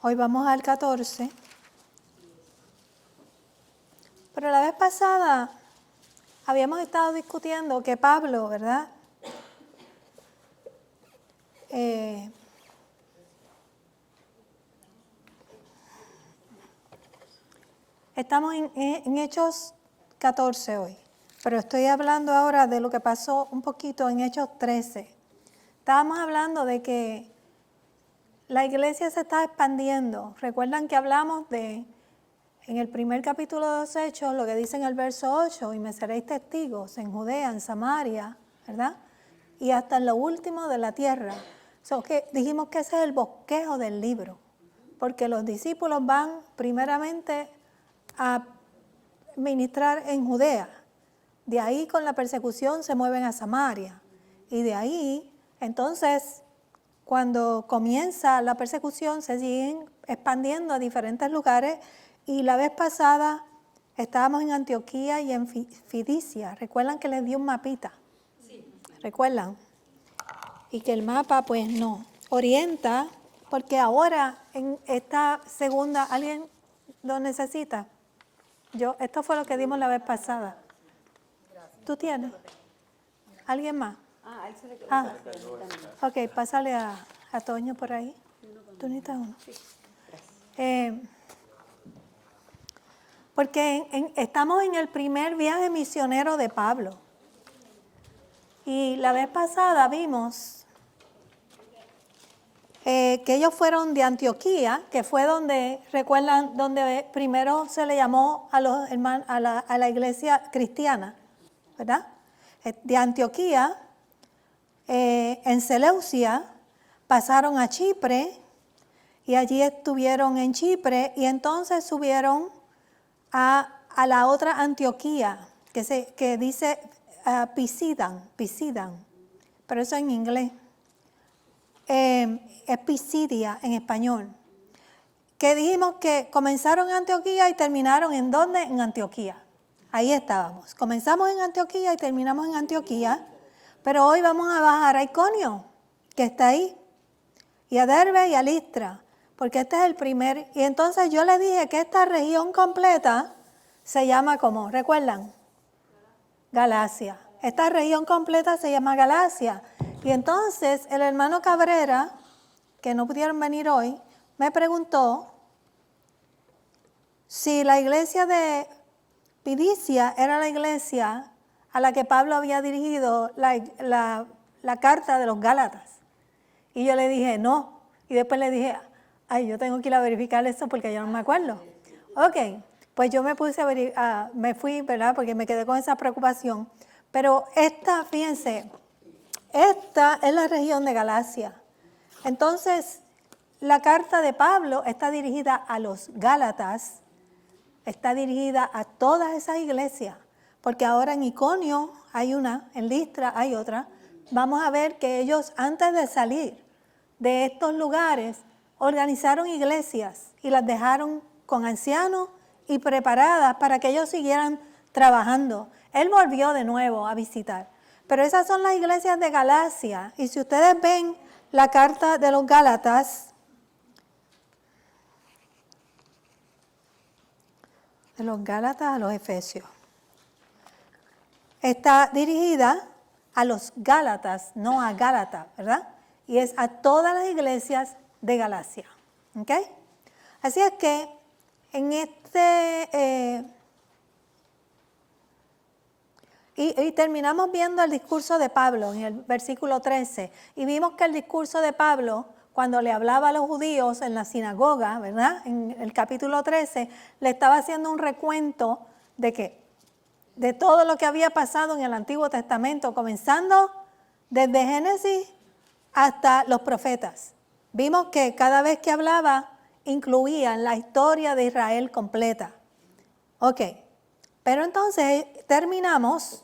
Hoy vamos al 14. Pero la vez pasada habíamos estado discutiendo que Pablo, ¿verdad? Estamos en Hechos 14 hoy, pero estoy hablando ahora de lo que pasó un poquito en Hechos 13. Estábamos hablando de que la iglesia se está expandiendo. Recuerdan que hablamos de, en el primer capítulo de los Hechos, lo que dice en el verso 8, y me seréis testigos en Judea, en Samaria, ¿verdad? Y hasta en lo último de la tierra. Que dijimos que ese es el bosquejo del libro, porque los discípulos van primeramente a ministrar en Judea. De ahí con la persecución se mueven a Samaria. Y de ahí, entonces, cuando comienza la persecución, se siguen expandiendo a diferentes lugares. Y la vez pasada estábamos en Antioquía y en Fidicia. ¿Recuerdan que les di un mapita? Sí. ¿Recuerdan? Y que el mapa, pues no, orienta, porque ahora en esta segunda, ¿alguien lo necesita? Esto fue lo que dimos la vez pasada. ¿Tú tienes? ¿Alguien más? Ok, pásale a Toño por ahí. ¿Tú necesitas uno? Porque estamos en el primer viaje misionero de Pablo. Y la vez pasada vimos que ellos fueron de Antioquía, que fue donde, recuerdan, donde primero se le llamó a los hermanos, a la iglesia cristiana, ¿verdad? De Antioquía, en Seleucia, pasaron a Chipre, y allí estuvieron en Chipre, y entonces subieron a la otra Antioquía, que dice Pisidan, pero eso en inglés. Es Pisidia en español. Que dijimos que comenzaron en Antioquía y terminaron ¿en dónde? En Antioquía. Ahí estábamos. Comenzamos en Antioquía y terminamos en Antioquía, pero hoy vamos a bajar a Iconio, que está ahí, y a Derbe y a Listra, porque este es el primer. Y entonces yo le dije que esta región completa se llama ¿cómo? ¿Recuerdan? Galacia. Esta región completa se llama Galacia. Y entonces el hermano Cabrera, que no pudieron venir hoy, me preguntó si la iglesia de Fidicia era la iglesia a la que Pablo había dirigido la carta de los Gálatas. Y yo le dije, no. Y después le dije, ay, yo tengo que ir a verificar eso porque yo no me acuerdo. Ok, pues yo me puse me fui, ¿verdad? Porque me quedé con esa preocupación. Pero fíjense, esta es la región de Galacia. Entonces, la carta de Pablo está dirigida a los Gálatas, está dirigida a todas esas iglesias, porque ahora en Iconio hay una, en Listra hay otra. Vamos a ver que ellos antes de salir de estos lugares organizaron iglesias y las dejaron con ancianos y preparadas para que ellos siguieran trabajando. Él volvió de nuevo a visitar. Pero esas son las iglesias de Galacia. Y si ustedes ven la carta de los Gálatas, de los Gálatas a los Efesios, está dirigida a los Gálatas, no a Gálatas, ¿verdad? Y es a todas las iglesias de Galacia. ¿Ok? Así es que en y terminamos viendo el discurso de Pablo en el versículo 13. Y vimos que el discurso de Pablo, cuando le hablaba a los judíos en la sinagoga, ¿verdad? En el capítulo 13, le estaba haciendo un recuento de qué, de todo lo que había pasado en el Antiguo Testamento, comenzando desde Génesis hasta los profetas. Vimos que cada vez que hablaba incluía la historia de Israel completa. Ok, pero entonces terminamos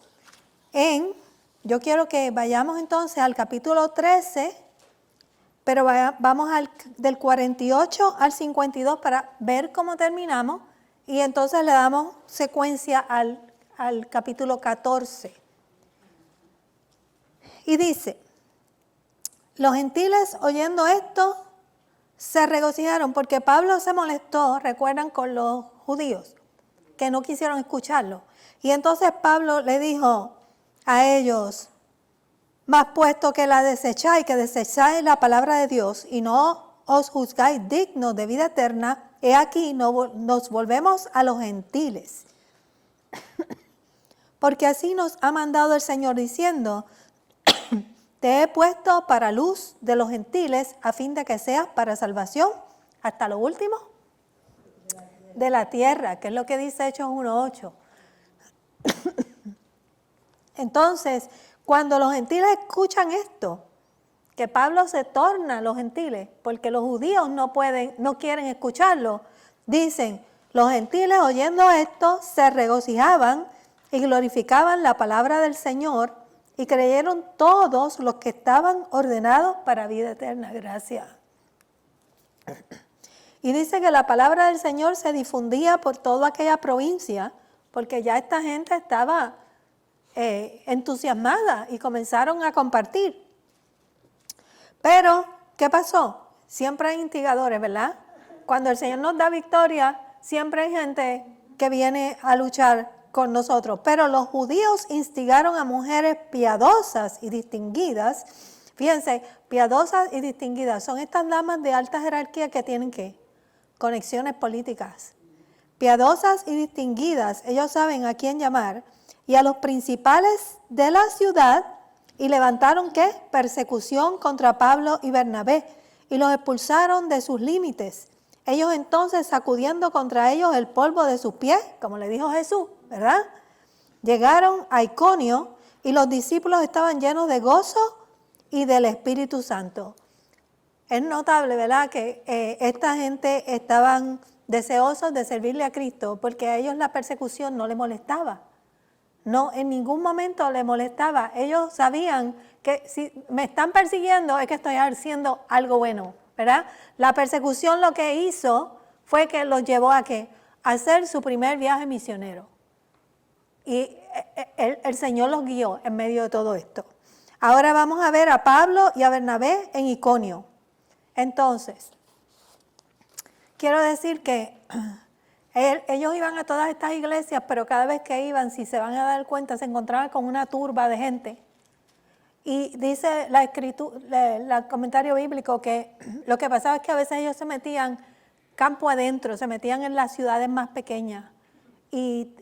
yo quiero que vayamos entonces al capítulo 13, pero vamos del 48 al 52 para ver cómo terminamos y entonces le damos secuencia al capítulo 14. Y dice, los gentiles oyendo esto se regocijaron porque Pablo se molestó, recuerdan, con los judíos, que no quisieron escucharlo. Y entonces Pablo le dijo a ellos, mas puesto que la desecháis, que desecháis la palabra de Dios y no os juzgáis dignos de vida eterna, he aquí nos volvemos a los gentiles. Porque así nos ha mandado el Señor diciendo, te he puesto para luz de los gentiles a fin de que seas para salvación hasta lo último de la tierra, que es lo que dice Hechos 1:8. Entonces, cuando los gentiles escuchan esto, que Pablo se torna a los gentiles, porque los judíos no quieren escucharlo, dicen, los gentiles oyendo esto se regocijaban y glorificaban la palabra del Señor y creyeron todos los que estaban ordenados para vida eterna. Gracias. Y dice que la palabra del Señor se difundía por toda aquella provincia, porque ya esta gente estaba entusiasmada y comenzaron a compartir. Pero, ¿qué pasó? Siempre hay instigadores, ¿verdad? Cuando el Señor nos da victoria, siempre hay gente que viene a luchar con nosotros. Pero los judíos instigaron a mujeres piadosas y distinguidas. Fíjense, piadosas y distinguidas son estas damas de alta jerarquía que tienen ¿qué? Conexiones políticas. Piadosas y distinguidas, ellos saben a quién llamar. Y a los principales de la ciudad, y levantaron ¿qué? Persecución contra Pablo y Bernabé, y los expulsaron de sus límites. Ellos entonces, sacudiendo contra ellos el polvo de sus pies, como le dijo Jesús, ¿verdad? Llegaron a Iconio, y los discípulos estaban llenos de gozo y del Espíritu Santo. Es notable, ¿verdad?, que esta gente estaban deseosos de servirle a Cristo, porque a ellos la persecución no les molestaba. No, en ningún momento les molestaba. Ellos sabían que si me están persiguiendo es que estoy haciendo algo bueno, ¿verdad? La persecución lo que hizo fue que los llevó a ¿qué? A hacer su primer viaje misionero. Y el Señor los guió en medio de todo esto. Ahora vamos a ver a Pablo y a Bernabé en Iconio. Entonces, quiero decir que ellos iban a todas estas iglesias, pero cada vez que iban, si se van a dar cuenta, se encontraban con una turba de gente. Y dice el comentario bíblico que lo que pasaba es que a veces ellos se metían campo adentro, se metían en las ciudades más pequeñas. Y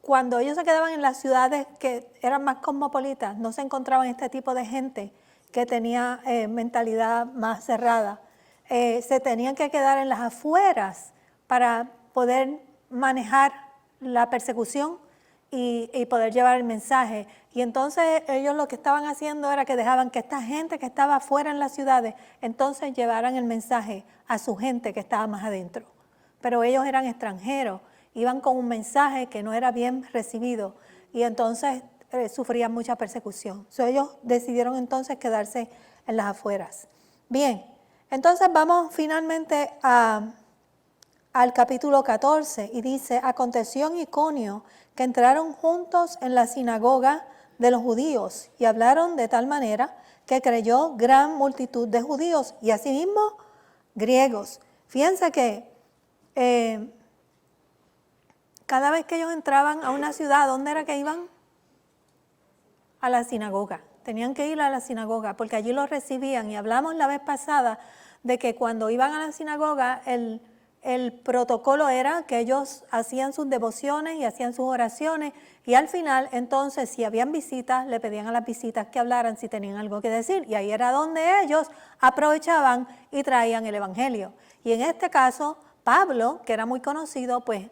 cuando ellos se quedaban en las ciudades que eran más cosmopolitas, no se encontraban este tipo de gente que tenía mentalidad más cerrada. Se tenían que quedar en las afueras para poder manejar la persecución y poder llevar el mensaje. Y entonces ellos lo que estaban haciendo era que dejaban que esta gente que estaba afuera en las ciudades, entonces llevaran el mensaje a su gente que estaba más adentro. Pero ellos eran extranjeros, iban con un mensaje que no era bien recibido y entonces sufrían mucha persecución. Ellos decidieron entonces quedarse en las afueras. Bien, entonces vamos finalmente al capítulo 14 y dice, aconteció en Iconio que entraron juntos en la sinagoga de los judíos y hablaron de tal manera que creyó gran multitud de judíos y asimismo griegos. Fíjense que cada vez que ellos entraban a una ciudad, ¿dónde era que iban? A la sinagoga. Tenían que ir a la sinagoga porque allí los recibían. Y hablamos la vez pasada de que cuando iban a la sinagoga, el protocolo era que ellos hacían sus devociones y hacían sus oraciones. Y al final, entonces, si habían visitas, le pedían a las visitas que hablaran si tenían algo que decir. Y ahí era donde ellos aprovechaban y traían el evangelio. Y en este caso, Pablo, que era muy conocido, pues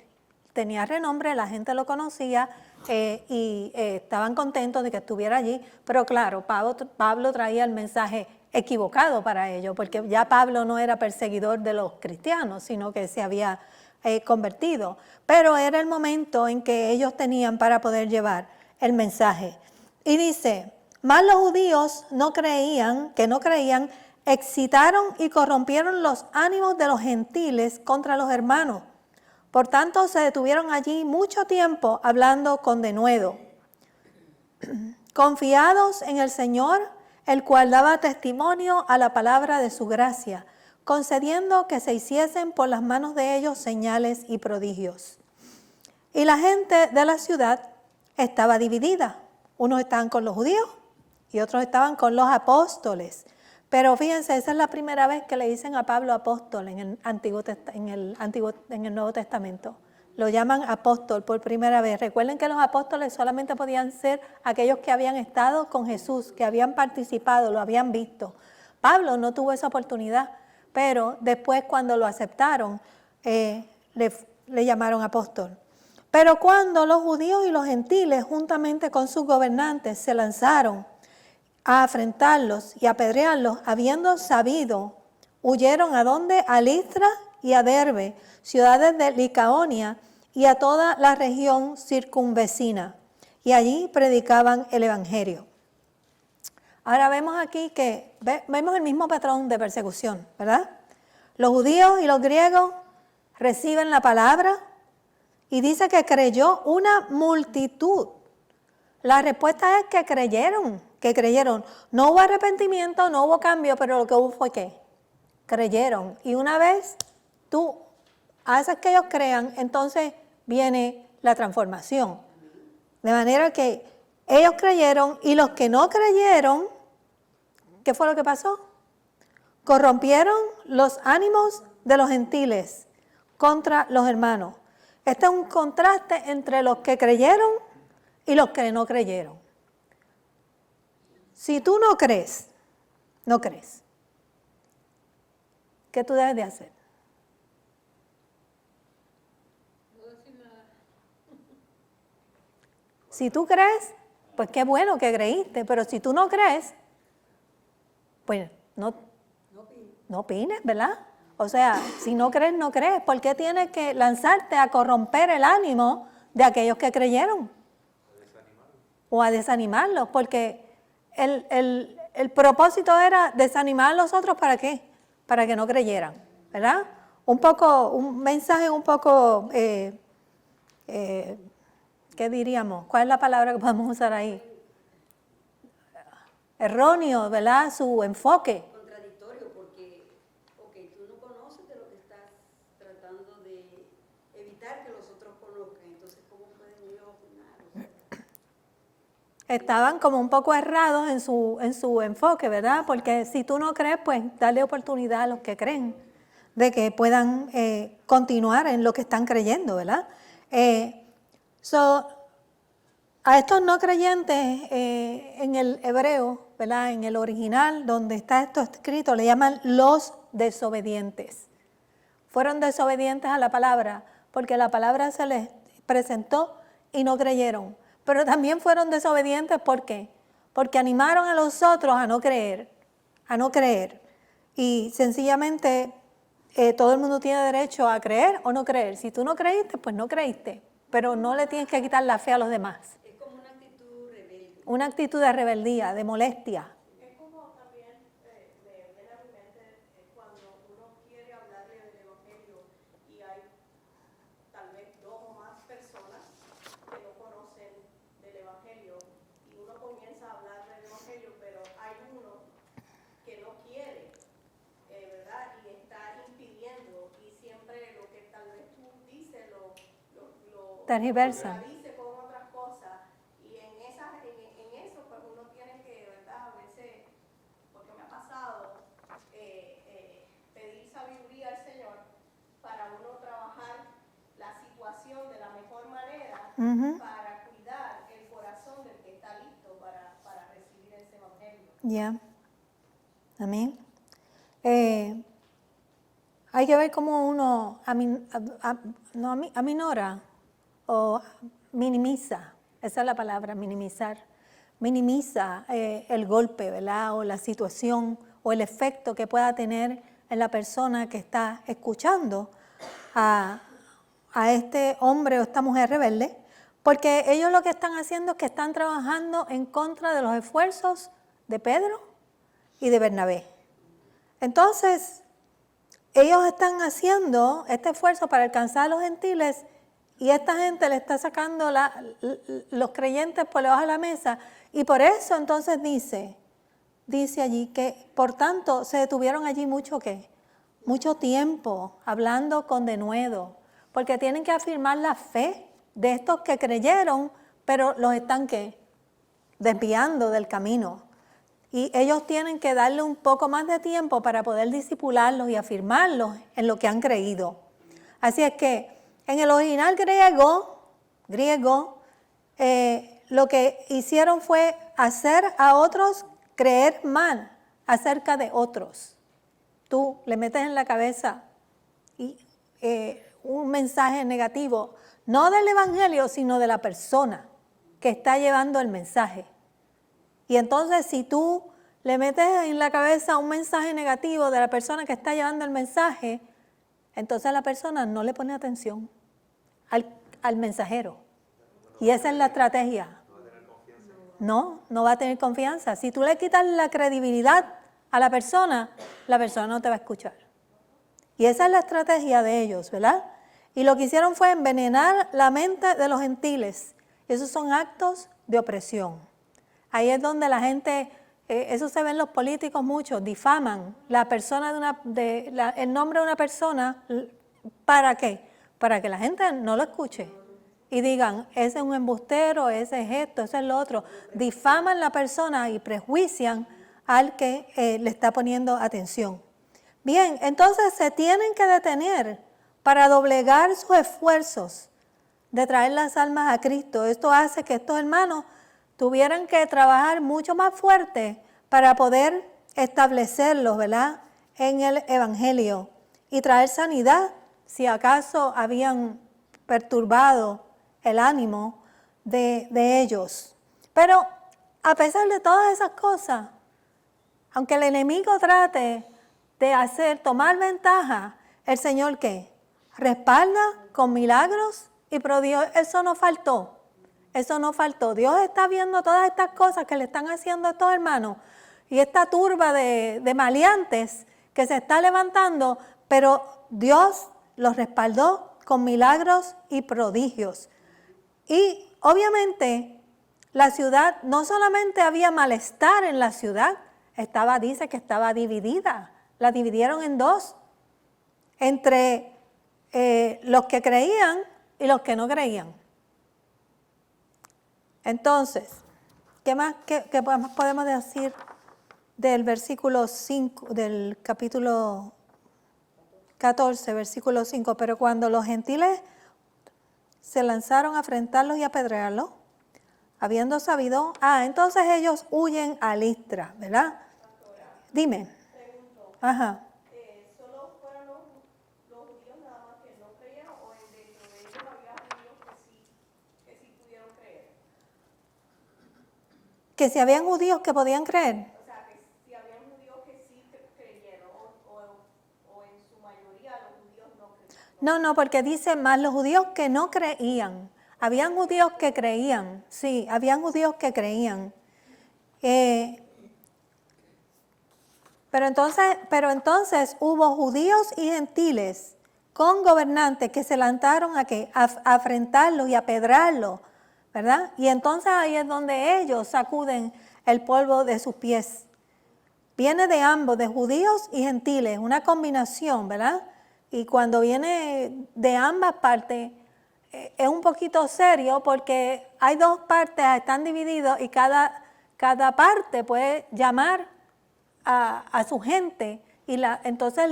tenía renombre, la gente lo conocía y estaban contentos de que estuviera allí. Pero claro, Pablo traía el mensaje equivocado para ellos, porque ya Pablo no era perseguidor de los cristianos, sino que se había convertido. Pero era el momento en que ellos tenían para poder llevar el mensaje. Y dice, mas los judíos no creían, excitaron y corrompieron los ánimos de los gentiles contra los hermanos. Por tanto, se detuvieron allí mucho tiempo hablando con denuedo. Confiados en el Señor, el cual daba testimonio a la palabra de su gracia, concediendo que se hiciesen por las manos de ellos señales y prodigios. Y la gente de la ciudad estaba dividida. Unos estaban con los judíos y otros estaban con los apóstoles. Pero fíjense, esa es la primera vez que le dicen a Pablo apóstol en el Nuevo Testamento. Lo llaman apóstol por primera vez. Recuerden que los apóstoles solamente podían ser aquellos que habían estado con Jesús, que habían participado, lo habían visto. Pablo no tuvo esa oportunidad, pero después cuando lo aceptaron, le llamaron apóstol. Pero cuando los judíos y los gentiles, juntamente con sus gobernantes, se lanzaron a afrentarlos y apedrearlos, habiendo sabido, huyeron ¿a dónde? A Listra y a Derbe, ciudades de Licaonia y a toda la región circunvecina, y allí predicaban el evangelio. Ahora vemos aquí que vemos el mismo patrón de persecución, ¿verdad? Los judíos y los griegos reciben la palabra y dice que creyó una multitud. La respuesta es que creyeron. No hubo arrepentimiento, no hubo cambio, pero lo que hubo fue que creyeron. Y una vez tú haces que ellos crean, entonces viene la transformación. De manera que ellos creyeron y los que no creyeron, ¿qué fue lo que pasó? Corrompieron los ánimos de los gentiles contra los hermanos. Este es un contraste entre los que creyeron y los que no creyeron. Si tú no crees, ¿qué tú debes de hacer? No decir nada. Si tú crees, pues qué bueno que creíste, pero si tú no crees, pues no opines, ¿verdad? O sea, si no crees, no crees. ¿Por qué tienes que lanzarte a corromper el ánimo de aquellos que creyeron? O a desanimarlos, porque el propósito era desanimar a los otros, ¿para qué? Para que no creyeran, ¿verdad? Un mensaje un poco, ¿qué diríamos? ¿Cuál es la palabra que podemos usar ahí? Erróneo, ¿verdad? Su enfoque. Contradictorio, porque tú no conoces de lo que estás tratando de evitar que los otros conozcan. Entonces, ¿cómo pueden ellos opinar? Estaban como un poco errados en su enfoque, ¿verdad? Porque si tú no crees, pues dale oportunidad a los que creen de que puedan continuar en lo que están creyendo, ¿verdad? A estos no creyentes en el hebreo, ¿verdad? En el original, donde está esto escrito, le llaman los desobedientes. Fueron desobedientes a la palabra, porque la palabra se les presentó y no creyeron. Pero también fueron desobedientes, ¿por qué? Porque animaron a los otros a no creer. Y sencillamente todo el mundo tiene derecho a creer o no creer. Si tú no creíste, pues no creíste. Pero no le tienes que quitar la fe a los demás. Es como una actitud rebelde. Una actitud de rebeldía, de molestia. Es como también me viene a mi mente cuando uno quiere hablarle del Evangelio y hay tal vez 2 o más personas que no conocen del Evangelio y uno comienza a hablar del Evangelio, pero hay uno que no quiere, ¿verdad? Y está impidiendo y siempre lo que tal vez tú dices lo Tergiversa. dice con otras cosas y en eso pues uno tiene que, ¿verdad? A veces, porque me ha pasado, pedir sabiduría al Señor para uno trabajar la situación de la mejor manera para cuidar el corazón del que está listo para recibir ese evangelio. Ya. Amén. Hay que ver cómo uno aminora o minimiza, esa es la palabra, minimizar. Minimiza el golpe, ¿verdad? O la situación o el efecto que pueda tener en la persona que está escuchando a este hombre o esta mujer rebelde, porque ellos lo que están haciendo es que están trabajando en contra de los esfuerzos de Pedro y de Bernabé. Entonces, ellos están haciendo este esfuerzo para alcanzar a los gentiles y esta gente le está sacando los creyentes por debajo de la mesa. Y por eso entonces dice, dice allí que, por tanto, se detuvieron allí mucho tiempo hablando con denuedo, porque tienen que afirmar la fe de estos que creyeron, pero los están desviando del camino. Y ellos tienen que darle un poco más de tiempo para poder discipularlos y afirmarlos en lo que han creído. Así es que en el original griego, lo que hicieron fue hacer a otros creer mal acerca de otros. Tú le metes en la cabeza un mensaje negativo, no del evangelio, sino de la persona que está llevando el mensaje. Y entonces si tú le metes en la cabeza un mensaje negativo de la persona que está llevando el mensaje, entonces la persona no le pone atención al mensajero. Y esa es la estrategia. No va a tener confianza. Si tú le quitas la credibilidad a la persona no te va a escuchar. Y esa es la estrategia de ellos, ¿verdad? Y lo que hicieron fue envenenar la mente de los gentiles. Esos son actos de opresión. Ahí es donde la gente, eso se ve en los políticos mucho, difaman la persona el nombre de una persona. ¿Para qué? Para que la gente no lo escuche y digan, ese es un embustero, ese es esto, ese es lo otro. Difaman la persona y prejuician al que le está poniendo atención. Bien, entonces se tienen que detener para doblegar sus esfuerzos de traer las almas a Cristo. Esto hace que estos hermanos tuvieran que trabajar mucho más fuerte para poder establecerlos, ¿verdad?, en el Evangelio y traer sanidad si acaso habían perturbado el ánimo de ellos. Pero a pesar de todas esas cosas, aunque el enemigo trate de tomar ventaja, el Señor ¿qué? Respalda con milagros y prodigios. Eso no faltó. Dios está viendo todas estas cosas que le están haciendo a estos hermanos y esta turba de maleantes que se está levantando, pero Dios los respaldó con milagros y prodigios. Y obviamente la ciudad, no solamente había malestar en la ciudad, dice que estaba dividida. La dividieron en dos, entre los que creían y los que no creían. Entonces, ¿qué más podemos decir del versículo 5, del capítulo 14, versículo 5? Pero cuando los gentiles se lanzaron a afrentarlos y a apedrearlos, habiendo sabido, entonces ellos huyen a Listra, ¿verdad? Dime. Pregunto, Ajá. ¿solo fueron los judíos nada más que no creían o dentro de ellos había judíos que sí pudieron creer? Que si habían judíos que podían creer. O sea, que si habían judíos que sí creyeron o en su mayoría los judíos no creyeron. No, porque dice más los judíos que no creían. Habían judíos que creían, sí, habían judíos que creían. Pero entonces hubo judíos y gentiles con gobernantes que se lanzaron a afrentarlos y a apedrarlos, ¿verdad? Y entonces ahí es donde ellos sacuden el polvo de sus pies. Viene de ambos, de judíos y gentiles, una combinación, ¿verdad? Y cuando viene de ambas partes, es un poquito serio porque hay dos partes, están divididos y cada parte puede llamar a su gente y entonces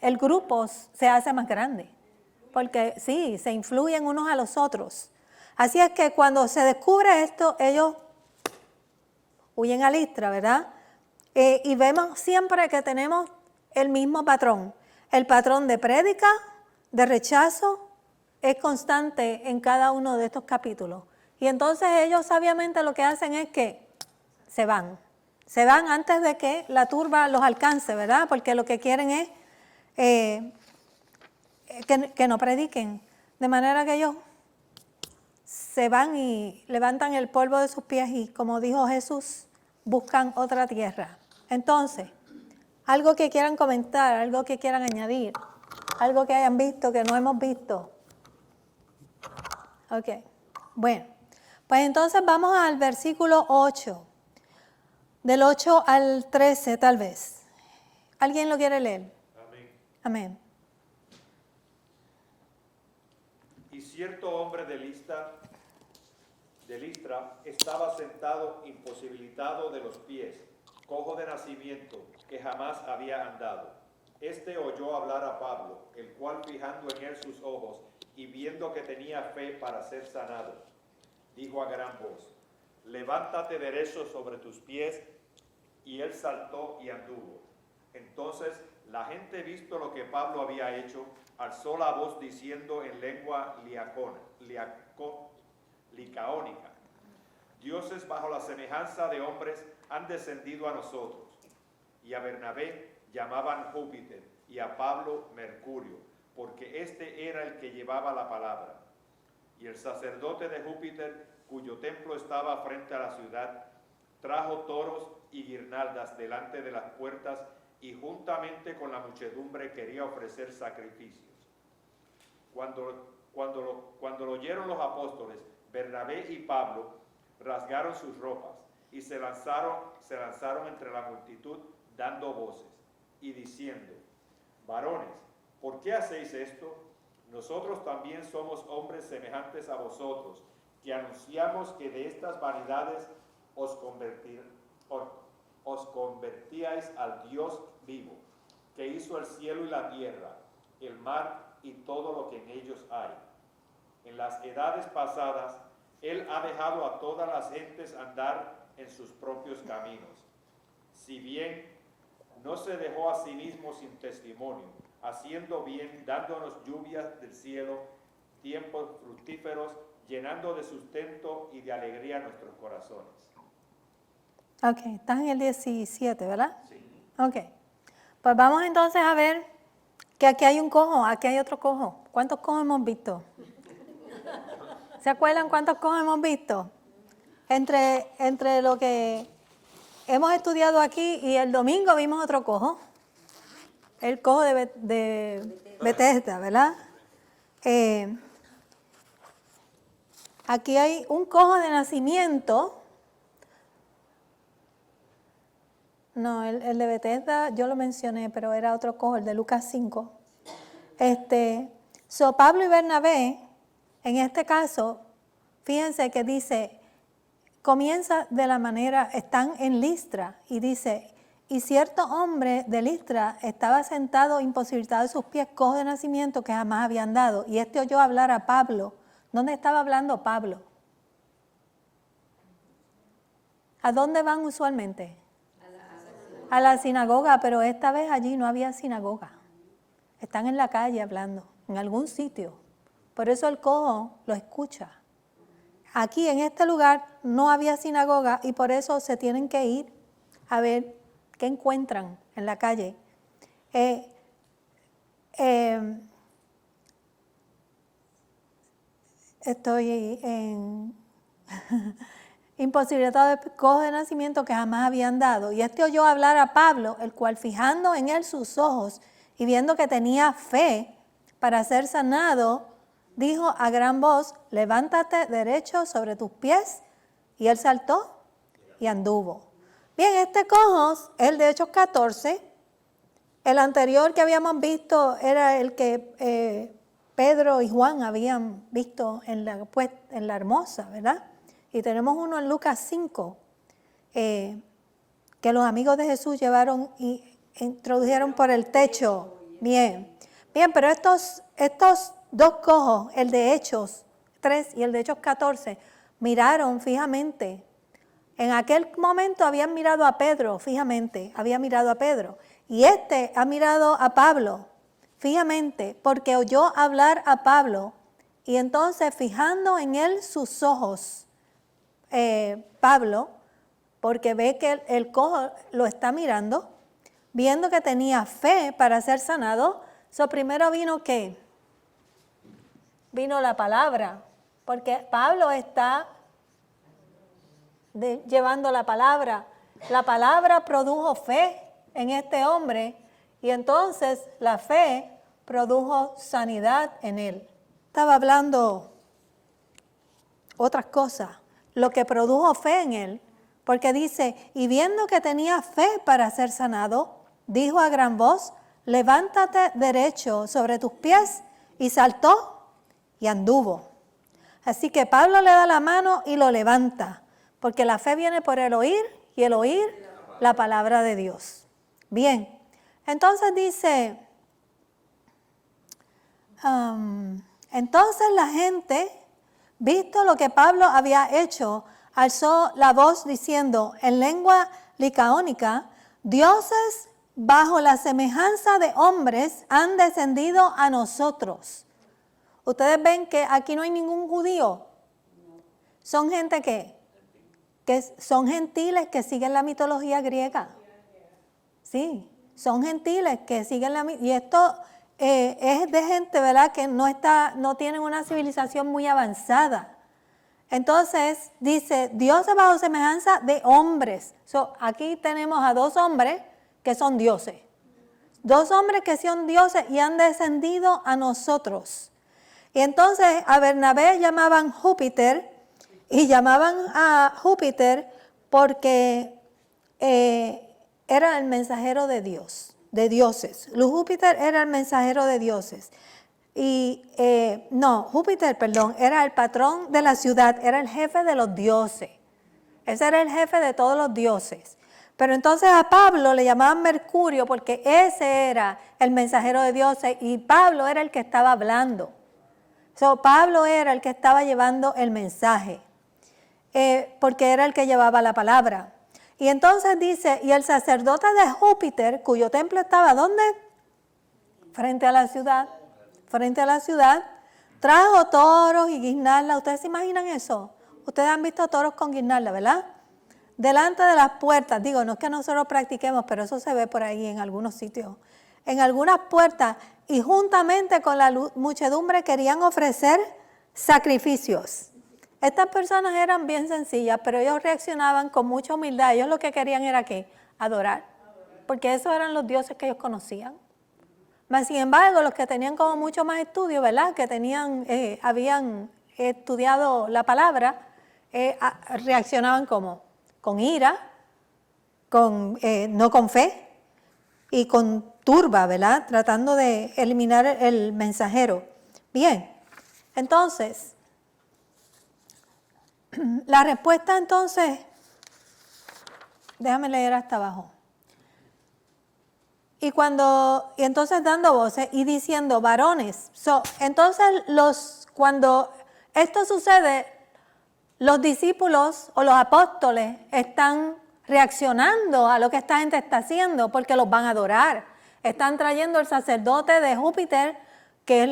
el grupo se hace más grande. Porque sí, se influyen unos a los otros. Así es que cuando se descubre esto, ellos huyen a Listra, ¿verdad? Y vemos siempre que tenemos el mismo patrón. El patrón de prédica, de rechazo, es constante en cada uno de estos capítulos. Y entonces ellos sabiamente lo que hacen es que se van. Se van antes de que la turba los alcance, ¿verdad? Porque lo que quieren es que no prediquen. De manera que ellos se van y levantan el polvo de sus pies y, como dijo Jesús, buscan otra tierra. Entonces, algo que quieran comentar, algo que quieran añadir, algo que hayan visto que no hemos visto. Ok, bueno, pues entonces vamos al versículo 8. del 8 al 13 tal vez. ¿Alguien lo quiere leer? Amén. Amén. Y cierto hombre de Listra estaba sentado imposibilitado de los pies, cojo de nacimiento, que jamás había andado. Este oyó hablar a Pablo, el cual fijando en él sus ojos y viendo que tenía fe para ser sanado, dijo a gran voz: levántate derecho sobre tus pies. Y él saltó y anduvo. Entonces la gente, visto lo que Pablo había hecho, alzó la voz diciendo en lengua licaónica: dioses bajo la semejanza de hombres han descendido a nosotros. Y a Bernabé llamaban Júpiter y a Pablo Mercurio, porque este era el que llevaba la palabra. Y el sacerdote de Júpiter, cuyo templo estaba frente a la ciudad, trajo toros y guirnaldas delante de las puertas y juntamente con la muchedumbre quería ofrecer sacrificios. Cuando lo oyeron los apóstoles, Bernabé y Pablo rasgaron sus ropas y se lanzaron entre la multitud dando voces y diciendo: varones, ¿por qué hacéis esto? Nosotros también somos hombres semejantes a vosotros, que anunciamos que de estas vanidades os convertíais al Dios vivo, que hizo el cielo y la tierra, el mar y todo lo que en ellos hay. En las edades pasadas, Él ha dejado a todas las gentes andar en sus propios caminos. Si bien no se dejó a sí mismo sin testimonio, haciendo bien, dándonos lluvias del cielo, tiempos fructíferos, llenando de sustento y de alegría nuestros corazones. Ok, estás en el 17, ¿verdad? Sí. Ok. Pues vamos entonces a ver que aquí hay un cojo, aquí hay otro cojo. ¿Cuántos cojos hemos visto? ¿Se acuerdan cuántos cojos hemos visto? Entre lo que hemos estudiado aquí y el domingo vimos otro cojo. El cojo de Bethesda, ¿verdad? Aquí hay un cojo de nacimiento. No, el de Bethesda yo lo mencioné, pero era otro cojo, el de Lucas 5. Pablo y Bernabé, en este caso, fíjense que dice, comienza de la manera, están en Listra, y dice, y cierto hombre de Listra estaba sentado imposibilitado de sus pies, cojo de nacimiento, que jamás había andado. Y oyó hablar a Pablo. ¿Dónde estaba hablando Pablo? ¿A dónde van usualmente? A la sinagoga, pero esta vez allí no había sinagoga. Están en la calle hablando, en algún sitio. Por eso el cojo lo escucha. Aquí en este lugar no había sinagoga y por eso se tienen que ir a ver qué encuentran en la calle. Estoy en imposibilitado de cojo de nacimiento que jamás habían dado. Y oyó hablar a Pablo, el cual fijando en él sus ojos y viendo que tenía fe para ser sanado, dijo a gran voz: levántate derecho sobre tus pies. Y él saltó y anduvo. Bien, este cojo, el de Hechos 14, el anterior que habíamos visto era el que Pedro y Juan habían visto en la Hermosa, ¿verdad? Y tenemos uno en Lucas 5, que los amigos de Jesús llevaron y introdujeron por el techo. Bien, pero estos dos cojos, el de Hechos 3 y el de Hechos 14, miraron fijamente. En aquel momento habían mirado a Pedro, fijamente, había mirado a Pedro. Y ha mirado a Pablo, fijamente, porque oyó hablar a Pablo. Y entonces, fijando en él sus ojos, Pablo, porque ve que el cojo lo está mirando, viendo que tenía fe para ser sanado. Primero vino ¿qué? Vino la palabra, porque Pablo está llevando la palabra. La palabra produjo fe en este hombre y entonces la fe produjo sanidad en él. Estaba hablando otras cosas. Lo que produjo fe en él Porque dice, y viendo que tenía fe para ser sanado, dijo a gran voz, levántate derecho sobre tus pies, y saltó y anduvo. Así que Pablo le da la mano y lo levanta, porque la fe viene por el oír, y el oír la palabra de Dios. Bien, entonces dice, entonces la gente, visto lo que Pablo había hecho, alzó la voz diciendo en lengua licaónica, dioses bajo la semejanza de hombres han descendido a nosotros. Ustedes ven que aquí no hay ningún judío. Son gente que son gentiles que siguen la mitología griega. Sí, son gentiles que siguen y esto es de gente, ¿verdad?, que no tienen una civilización muy avanzada. Entonces dice, dioses bajo semejanza de hombres. Aquí tenemos a dos hombres que son dioses. Dos hombres que son dioses y han descendido a nosotros. Y entonces a Bernabé llamaban Júpiter, y llamaban a Júpiter porque era el mensajero de Dios, de dioses. Júpiter era el mensajero de dioses. Y Júpiter, era el patrón de la ciudad, era el jefe de los dioses. Ese era el jefe de todos los dioses. Pero entonces a Pablo le llamaban Mercurio porque ese era el mensajero de dioses y Pablo era el que estaba hablando. Pablo era el que estaba llevando el mensaje, porque era el que llevaba la palabra. Y entonces dice, y el sacerdote de Júpiter, cuyo templo estaba, ¿dónde? Frente a la ciudad. Frente a la ciudad, trajo toros y guirnaldas. ¿Ustedes se imaginan eso? Ustedes han visto toros con guirnaldas, ¿verdad? Delante de las puertas. Digo, no es que nosotros practiquemos, pero eso se ve por ahí en algunos sitios. En algunas puertas, y juntamente con la muchedumbre querían ofrecer sacrificios. Estas personas eran bien sencillas, pero ellos reaccionaban con mucha humildad. Ellos lo que querían era ¿qué? Adorar. Porque esos eran los dioses que ellos conocían. Mas, sin embargo, los que tenían como mucho más estudio, ¿verdad?, que habían estudiado la palabra, reaccionaban como con ira, no con fe y con turba, ¿verdad?, tratando de eliminar el mensajero. Bien, entonces, la respuesta entonces, déjame leer hasta abajo. Y entonces dando voces y diciendo varones. Entonces cuando esto sucede, los discípulos o los apóstoles están reaccionando a lo que esta gente está haciendo porque los van a adorar. Están trayendo el sacerdote de Júpiter, que es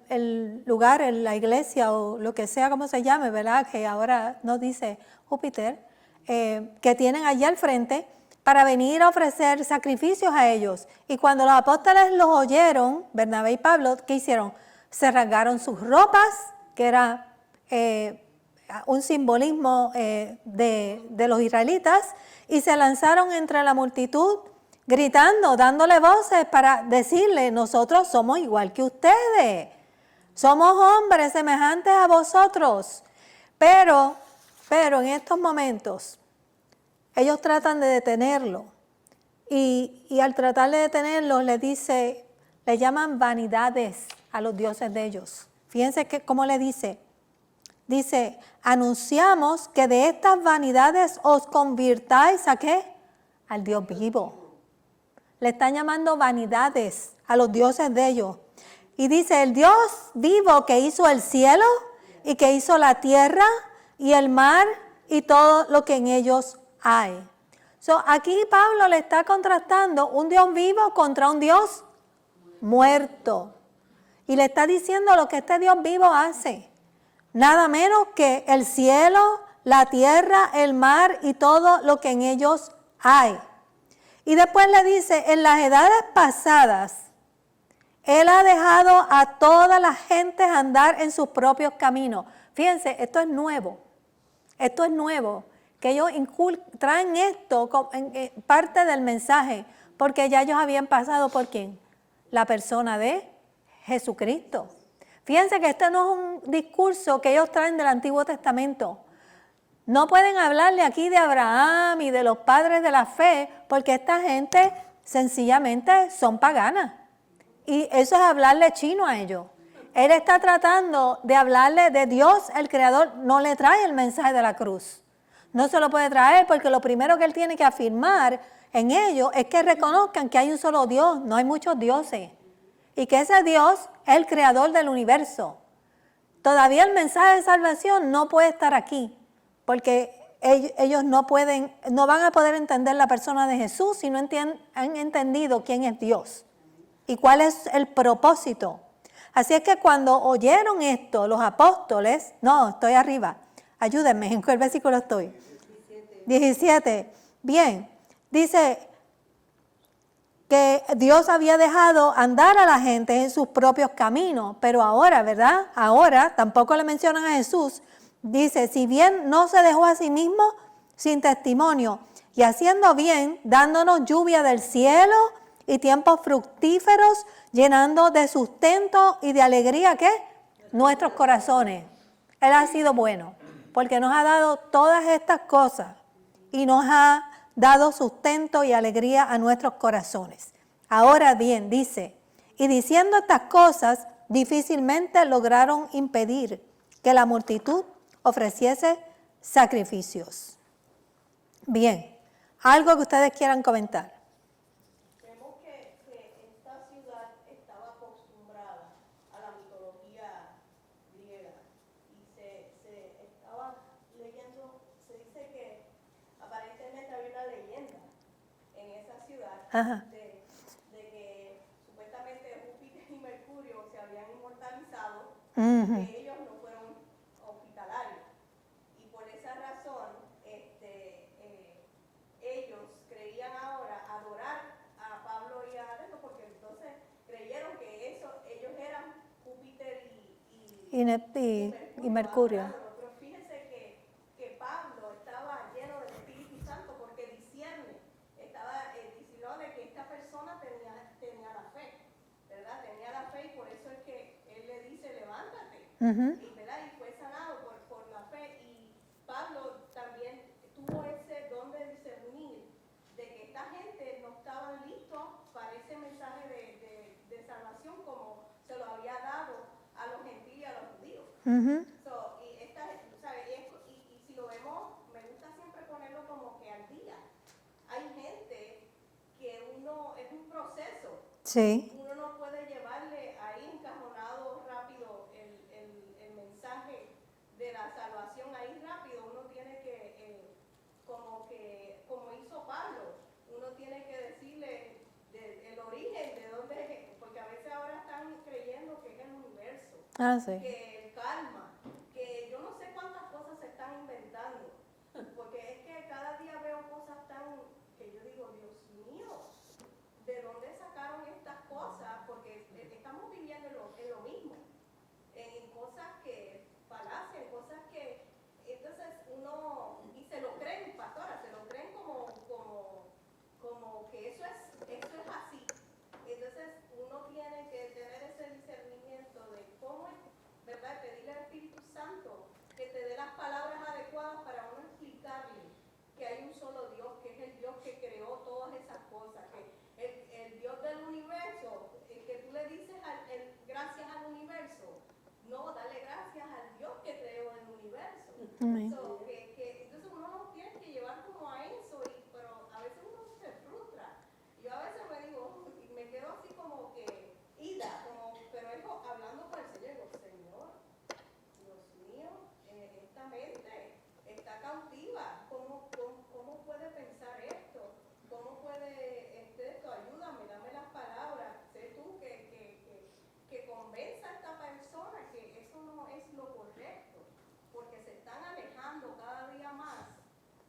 el lugar, la iglesia o lo que sea como se llame, ¿verdad? Que ahora nos dice Júpiter, que tienen allí al frente, para venir a ofrecer sacrificios a ellos. Y cuando los apóstoles los oyeron, Bernabé y Pablo, ¿qué hicieron? Se rasgaron sus ropas, que era un simbolismo de los israelitas, y se lanzaron entre la multitud, gritando, dándole voces para decirle, nosotros somos igual que ustedes, somos hombres semejantes a vosotros. Pero en estos momentos, ellos tratan de detenerlo y al tratar de detenerlo le llaman vanidades a los dioses de ellos. Fíjense cómo le dice, anunciamos que de estas vanidades os convirtáis ¿a qué? Al Dios vivo. Le están llamando vanidades a los dioses de ellos. Y dice, el Dios vivo que hizo el cielo y que hizo la tierra y el mar y todo lo que en ellos hay. Aquí Pablo le está contrastando un Dios vivo contra un Dios muerto. Y le está diciendo lo que este Dios vivo hace. Nada menos que el cielo, la tierra, el mar y todo lo que en ellos hay. Y después le dice, en las edades pasadas, Él ha dejado a toda la gente andar en sus propios caminos. Fíjense, esto es nuevo. Esto es nuevo. Que ellos traen esto como parte del mensaje, porque ya ellos habían pasado por ¿quién? La persona de Jesucristo. Fíjense que este no es un discurso que ellos traen del Antiguo Testamento. No pueden hablarle aquí de Abraham y de los padres de la fe, porque esta gente sencillamente son paganas. Y eso es hablarle chino a ellos. Él está tratando de hablarle de Dios, el Creador. No le trae el mensaje de la cruz. No se lo puede traer porque lo primero que él tiene que afirmar en ellos es que reconozcan que hay un solo Dios, no hay muchos dioses. Y que ese Dios es el Creador del universo. Todavía el mensaje de salvación no puede estar aquí, porque ellos no van a poder entender la persona de Jesús si no han entendido quién es Dios y cuál es el propósito. Así es que cuando oyeron esto, los apóstoles, no, estoy arriba, ayúdenme, ¿en qué versículo estoy? 17. Bien, dice que Dios había dejado andar a la gente en sus propios caminos, pero ahora, ¿verdad? Ahora, tampoco le mencionan a Jesús, dice, si bien no se dejó a sí mismo sin testimonio, y haciendo bien, dándonos lluvia del cielo y tiempos fructíferos, llenando de sustento y de alegría, ¿qué? Nuestros corazones. Él ha sido bueno, porque nos ha dado todas estas cosas y nos ha dado sustento y alegría a nuestros corazones. Ahora bien, dice, y diciendo estas cosas, difícilmente lograron impedir que la multitud ofreciese sacrificios. Bien, algo que ustedes quieran comentar. Vemos que esta ciudad estaba acostumbrada a la mitología griega y se estaba leyendo, se dice que aparentemente había una leyenda en esa ciudad Ajá. de que supuestamente Júpiter y Mercurio se habían inmortalizado, Ujú. que ellos no fueron hospitalarios. Y por esa razón, ellos creían ahora adorar a Pablo y a Areto, porque entonces creyeron que ellos eran Júpiter Y Mercurio. adorándolo. Pero fíjense que Pablo estaba lleno del Espíritu Santo porque discierne, estaba diciendo de que esta persona tenía la fe, ¿verdad? Tenía la fe y por eso es que él le dice, levántate. Ujú. ¿Verdad? Y fue sanado por la fe. Y Pablo también tuvo ese don de discernir de que esta gente no estaban listos para ese mensaje de salvación como se lo había dado a los gentiles y a los judíos. Ujú. Y si lo vemos, me gusta siempre ponerlo como que al día. Hay gente que es un proceso. Sí. Uno no puede llevarle ahí encajonado rápido el mensaje de la salvación ahí rápido. Uno tiene que, como hizo Pablo, uno tiene que decirle el origen, de dónde, porque a veces ahora están creyendo que es el universo, Ah, sí. que el karma, que yo no sé cuántas cosas se están inventando, porque es que cada día veo cosas que yo digo, Dios mío, ¿de dónde sacaron estas cosas? Porque estamos viviendo en lo mismo, en cosas que falacias, cosas que entonces y se lo creen, pastora, se lo creen como que eso es así. Entonces uno tiene que tener ese discernimiento de cómo es, ¿verdad? Pedirle al Espíritu Santo que te dé las palabras adecuadas para uno explicarle que hay un solo Dios, que es el Dios que creó todas esas cosas, que el Dios del universo, que tú le dices gracias al universo, no, dale gracias al Dios que creó el universo. Amén. Entonces uno nos tiene que llevar como a eso, pero a veces uno se frustra. Yo a veces me digo, me quedo así como que ida, pero es hablando con el Señor, digo, Señor, Dios mío, esta mente está cautiva, ¿cómo puede pensar esto? ¿Cómo puede esto? Ayúdame, dame las palabras, sé tú que convenza a esta persona que eso no es lo correcto, porque se están alejando cada día más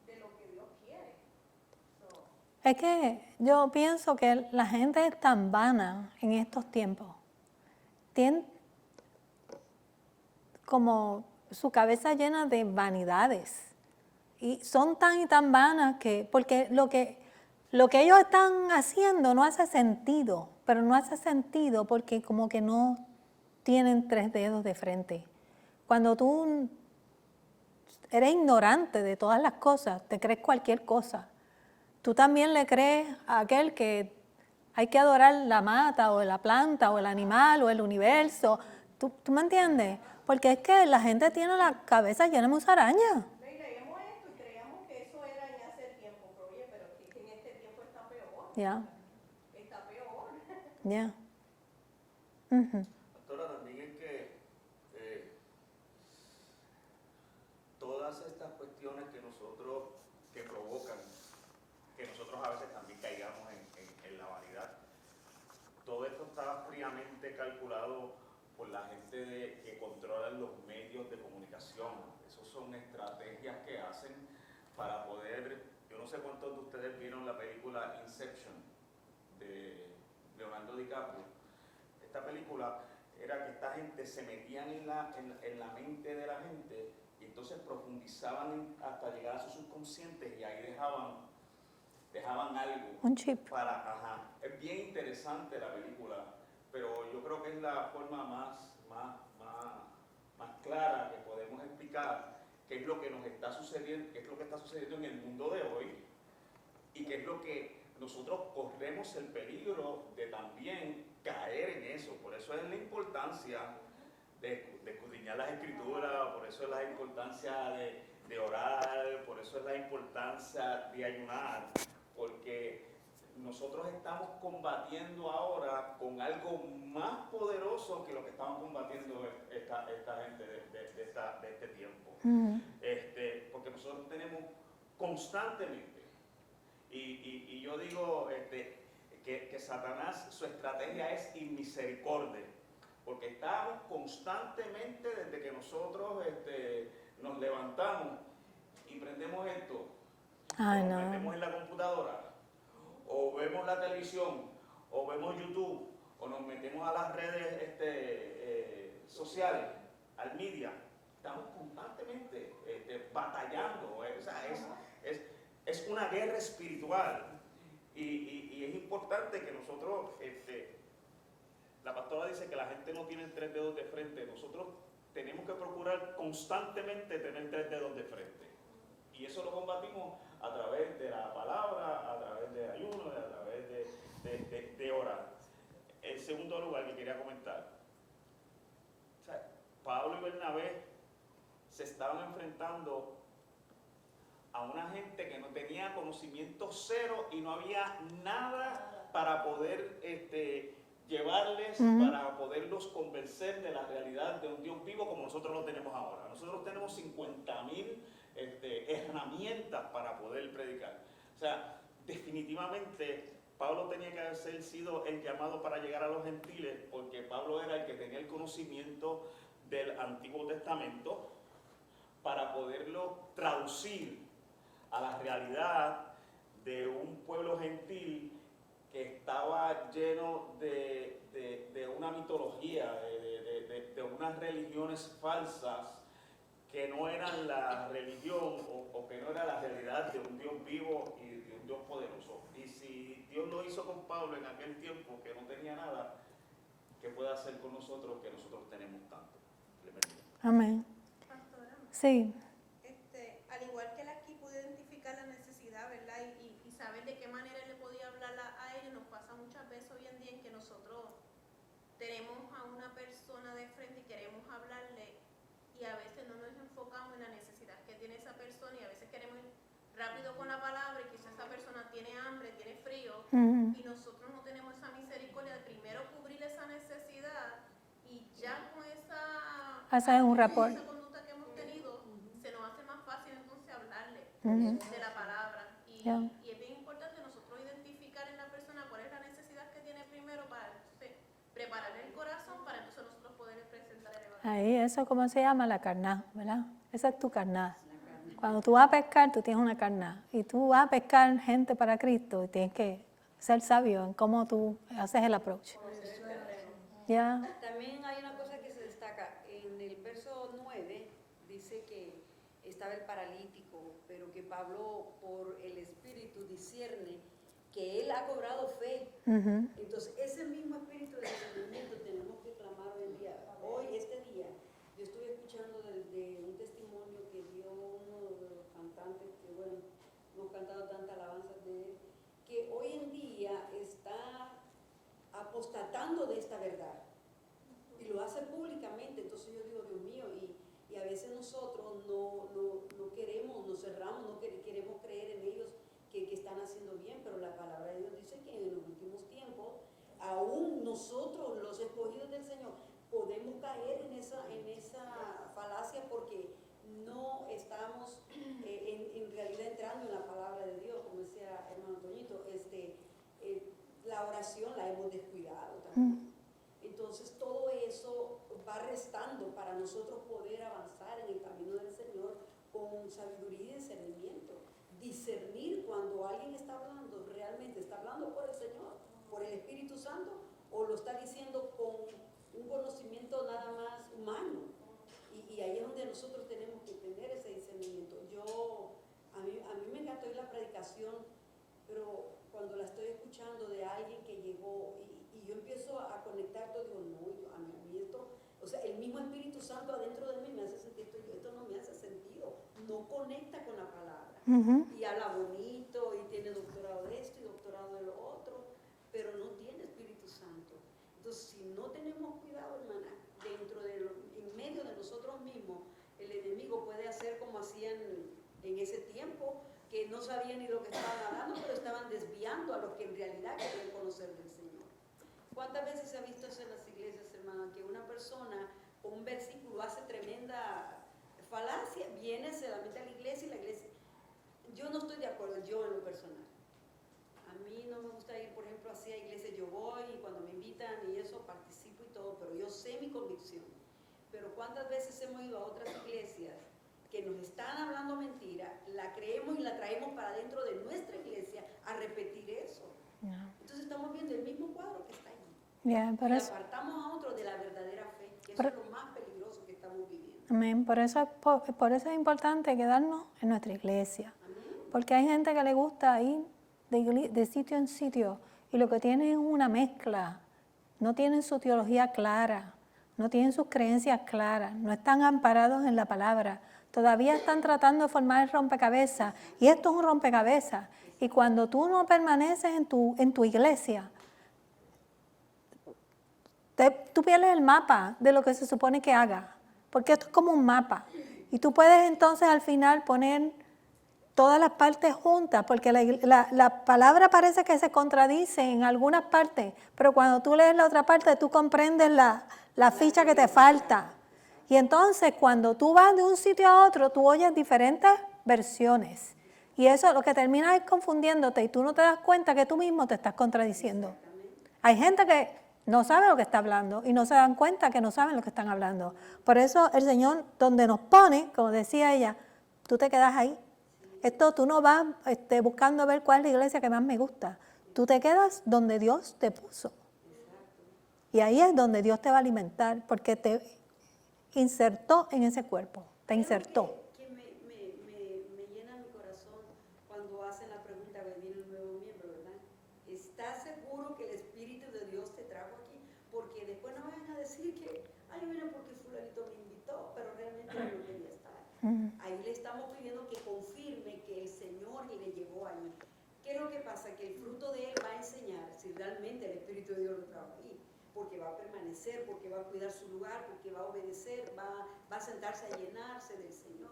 de lo que Dios quiere. Es que yo pienso que la gente es tan vana en estos tiempos. Tienen como su cabeza llena de vanidades. Y son tan y tan vanas porque lo que ellos están haciendo no hace sentido, pero no hace sentido porque como que no tienen 3 dedos de frente. Cuando tú eres ignorante de todas las cosas, te crees cualquier cosa. Tú también le crees a aquel que hay que adorar la mata o la planta o el animal o el universo. ¿Tú me entiendes? Porque es que la gente tiene la cabeza llena de musaraña. Y leemos esto y creíamos que eso era en hace tiempo, pero oye, pero que en este tiempo está peor. Ya, Está peor. ya. Ujú. Pastora, también es que todas estas cuestiones que provocan, que nosotros a veces también caigamos en la vanidad, todo esto está fríamente calculado por la gente que controlan los medios de comunicación. Esas son estrategias que hacen para poder, yo no sé cuántos de ustedes vieron la película Inception de Leonardo DiCaprio. Esta película era que esta gente se metían en la mente de la gente y entonces profundizaban hasta llegar a su subconsciente y ahí dejaban algo. Un chip. Es bien interesante la película, pero yo creo que es la forma más clara que podemos explicar qué es lo que nos está sucediendo, qué es lo que está sucediendo en el mundo de hoy y qué es lo que nosotros corremos el peligro de también caer en eso. Por eso es la importancia de escudriñar las escrituras, por eso es la importancia de orar, por eso es la importancia de ayunar, porque nosotros estamos combatiendo ahora con algo más poderoso que lo que estaban combatiendo esta gente de este tiempo. Ujú. Porque nosotros tenemos constantemente, y yo digo que Satanás, su estrategia es inmisericordia, porque estamos constantemente desde que nosotros nos levantamos y prendemos esto, Ay, nos no. metemos en la computadora, o vemos la televisión, o vemos YouTube, o nos metemos a las redes sociales, al media. Estamos constantemente batallando. O sea, es una guerra espiritual. Y es importante que nosotros, la pastora dice que la gente no tiene 3 dedos de frente. Nosotros tenemos que procurar constantemente tener 3 dedos de frente. Y eso lo combatimos a través de la palabra, a través de ayuno, a través de orar. En segundo lugar que quería comentar, o sea, Pablo y Bernabé se estaban enfrentando a una gente que no tenía conocimiento cero y no había nada para poder llevarles, para poderlos convencer de la realidad de un Dios vivo como nosotros lo tenemos ahora. Nosotros tenemos 50,000 herramientas para poder predicar. O sea, definitivamente Pablo tenía que haber sido el llamado para llegar a los gentiles, porque Pablo era el que tenía el conocimiento del Antiguo Testamento para poderlo traducir a la realidad de un pueblo gentil que estaba lleno de una mitología, de unas religiones falsas que no eran la religión o que no era la realidad de un Dios vivo y de un Dios poderoso. Y si Dios lo hizo con Pablo en aquel tiempo que no tenía nada, ¿qué puede hacer con nosotros que nosotros tenemos tanto? Amén. Pastora, Sí. al igual que él aquí pudo identificar la necesidad, ¿verdad? Y saber de qué manera él le podía hablar a ellos, nos pasa muchas veces hoy en día en que nosotros tenemos a una persona de frente y queremos hablarle y a veces no nos enfocamos en la necesidad que tiene esa persona y a veces queremos ir rápido con la palabra y quizás esa persona tiene hambre, tiene frío Ujú. y nosotros no tenemos esa misericordia de primero cubrir esa necesidad y ya con Hacer un rapport. esa conducta que hemos tenido se nos hace más fácil entonces hablarle Ujú. de la palabra y, Yeah. y es bien importante nosotros identificar en la persona cuál es la necesidad que tiene primero para entonces prepararle el corazón para entonces nosotros poder presentar el evangelio. Ahí, eso como se llama la carnada, ¿verdad? Esa es tu carnada. Cuando tú vas a pescar, tú tienes una carnada. Y tú vas a pescar gente para Cristo y tienes que ser sabio en cómo tú haces el approach. ¿Ya? También hay una cosa que se destaca. En el verso 9 dice que estaba el paralítico, pero que Pablo por el Espíritu discierne que él ha cobrado fe. Ujú. Entonces, ese mismo espíritu de discernimiento tenemos que clamar hoy en día. Hoy, este día, yo estuve escuchando de un testimonio que dio un faltando de esta verdad. Y lo hace públicamente. Entonces yo digo, Dios mío, y a veces nosotros no queremos, nos cerramos, no queremos creer en ellos que están haciendo bien, pero la palabra de Dios dice que en los últimos tiempos, aún nosotros, los escogidos del Señor, podemos caer en esa falacia porque no estamos en realidad entrando en la palabra de Dios, como decía hermano Toñito, la oración la hemos descuidado también. Entonces todo eso va restando para nosotros poder avanzar en el camino del Señor con sabiduría y discernimiento. Discernir cuando alguien está hablando, realmente está hablando por el Señor, por el Espíritu Santo, o lo está diciendo con un conocimiento nada más humano. Y ahí es donde nosotros tenemos que tener ese discernimiento. A mí me encantó la predicación, pero cuando la estoy escuchando de alguien que llegó y yo empiezo a conectar todo, digo, no, a mí esto, o sea, el mismo Espíritu Santo adentro de mí me hace sentir esto no me hace sentido, no conecta con la palabra. Y habla bonito y tiene doctorado de esto y doctorado de lo otro, pero no tiene Espíritu Santo. Entonces, si no tenemos cuidado, hermana, en medio de nosotros mismos, el enemigo puede hacer como hacían en ese tiempo, que no sabían ni lo que estaban hablando, pero estaban desviando a los que en realidad querían conocer del Señor. ¿Cuántas veces se ha visto eso en las iglesias, hermano? Que una persona con un versículo hace tremenda falacia, viene, se la mete a la iglesia y la iglesia... Yo no estoy de acuerdo, yo en lo personal. A mí no me gusta ir, por ejemplo, así a iglesias, yo voy y cuando me invitan y eso participo y todo, pero yo sé mi convicción. Pero ¿cuántas veces hemos ido a otras iglesias que nos están hablando mentira, la creemos y la traemos para dentro de nuestra iglesia a repetir eso? Entonces estamos viendo el mismo cuadro que está ahí. Y apartamos a otros de la verdadera fe, que eso es lo más peligroso que estamos viviendo. Amén. Por eso es importante quedarnos en nuestra iglesia. Amén. Porque hay gente que le gusta ir de sitio en sitio y lo que tienen es una mezcla. No tienen su teología clara, no tienen sus creencias claras, no están amparados en la palabra. Todavía están tratando de formar el rompecabezas y esto es un rompecabezas. Y cuando tú no permaneces en tu iglesia, tú pierdes el mapa de lo que se supone que haga, porque esto es como un mapa. Y tú puedes entonces al final poner todas las partes juntas, porque la palabra parece que se contradice en algunas partes, pero cuando tú lees la otra parte, tú comprendes la ficha que te falta. Y entonces cuando tú vas de un sitio a otro, tú oyes diferentes versiones. Y eso lo que termina es confundiéndote y tú no te das cuenta que tú mismo te estás contradiciendo. Hay gente que no sabe lo que está hablando y no se dan cuenta que no saben lo que están hablando. Por eso el Señor, donde nos pone, como decía ella, tú te quedas ahí. Esto tú no vas buscando ver cuál es la iglesia que más me gusta. Tú te quedas donde Dios te puso. Y ahí es donde Dios te va a alimentar, porque te insertó en ese cuerpo, te insertó. Que me llena mi corazón cuando hacen la pregunta, va a venir un nuevo miembro, ¿verdad? ¿Estás seguro que el Espíritu de Dios te trajo aquí? Porque después no vayan a decir que, ay, mira, porque fulanito me invitó, pero realmente no quería estar. Ahí le estamos pidiendo que confirme que el Señor le llevó ahí. ¿Qué es lo que pasa? Que el fruto de Él va a enseñar si realmente el Espíritu de Dios lo trajo ahí. Porque va a permanecer, porque va a cuidar su lugar, porque va a obedecer, va a sentarse a llenarse del Señor.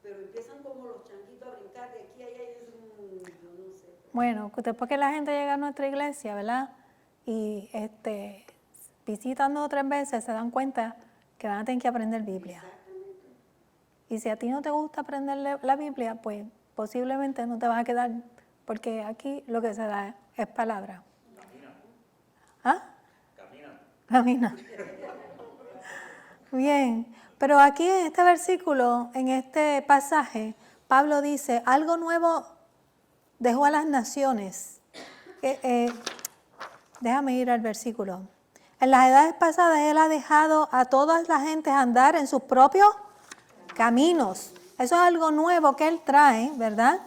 Pero empiezan como los changuitos a brincar de aquí a allá y yo no sé. Bueno, después que la gente llega a nuestra iglesia, ¿verdad? Y visitan 2 o 3 veces, se dan cuenta que van a tener que aprender Biblia. Exactamente. Y si a ti no te gusta aprender la Biblia, pues posiblemente no te vas a quedar, porque aquí lo que se da es palabra. Camina. ¿Ah? Camina. Camina. Bien, pero aquí en este versículo, en este pasaje, Pablo dice, algo nuevo dejó a las naciones. Déjame ir al versículo. En las edades pasadas él ha dejado a todas las gentes andar en sus propios caminos. Eso es algo nuevo que él trae, ¿verdad?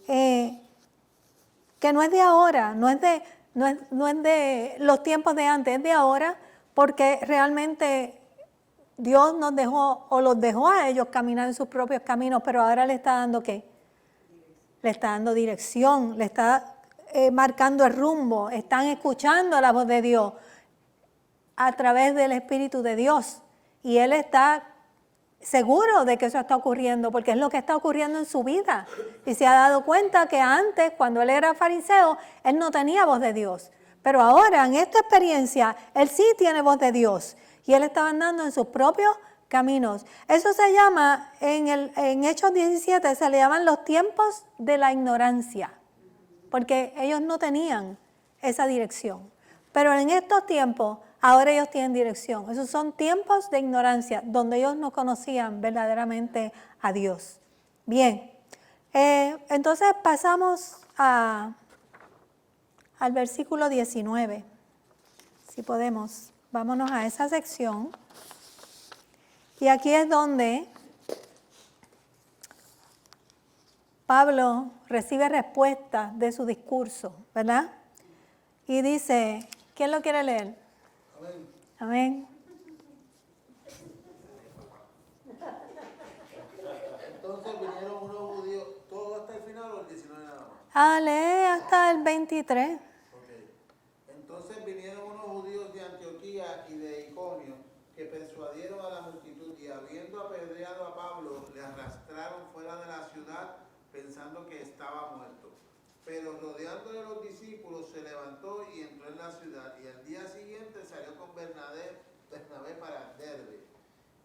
Que no es de ahora, no es de los tiempos de antes, es de ahora, porque realmente Dios nos dejó, o los dejó a ellos caminar en sus propios caminos, pero ahora le está dando ¿qué? Le está dando dirección, le está marcando el rumbo, están escuchando la voz de Dios. a través del Espíritu de Dios. Y él está seguro de que eso está ocurriendo, porque es lo que está ocurriendo en su vida. Y se ha dado cuenta que antes, cuando él era fariseo, él no tenía voz de Dios. Pero ahora, en esta experiencia, él sí tiene voz de Dios. Y él estaba andando en sus propios caminos. Eso se llama, en Hechos 17, se le llaman los tiempos de la ignorancia. Porque ellos no tenían esa dirección. Pero en estos tiempos, ahora ellos tienen dirección. Esos son tiempos de ignorancia, donde ellos no conocían verdaderamente a Dios. Bien, entonces pasamos al versículo 19. Si podemos, vámonos a esa sección. Y aquí es donde Pablo recibe respuesta de su discurso, ¿verdad? Y dice, ¿quién lo quiere leer? Amén. Amén. Entonces vinieron unos judíos, ¿todo hasta el final o el 19 nada más? Lee hasta el 23. Ok. Entonces vinieron unos judíos de Antioquía y de Iconio que persuadieron a la multitud y habiendo apedreado a Pablo, le arrastraron fuera de la ciudad pensando que estaba muerto. Pero rodeándole los discípulos se levantó y entró en la ciudad y al día siguiente salió con Bernabé para Derbe.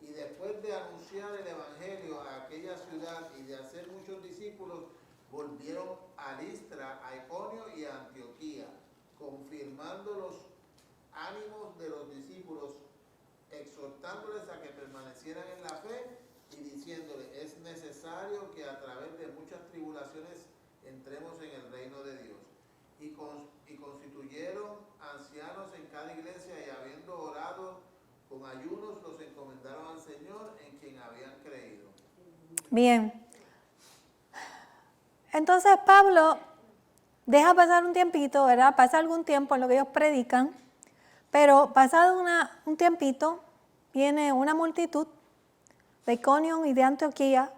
Y después de anunciar el evangelio a aquella ciudad y de hacer muchos discípulos, volvieron a Listra, a Iconio y a Antioquía, confirmando los ánimos de los discípulos, exhortándoles a que permanecieran en la fe y diciéndoles, es necesario que a través de muchas tribulaciones entremos en el reino de Dios. Y constituyeron ancianos en cada iglesia y habiendo orado con ayunos los encomendaron al Señor en quien habían creído. Bien. Entonces Pablo deja pasar un tiempito, ¿verdad? Pasa algún tiempo en lo que ellos predican, pero pasado un tiempito viene una multitud de Iconio y de Antioquía.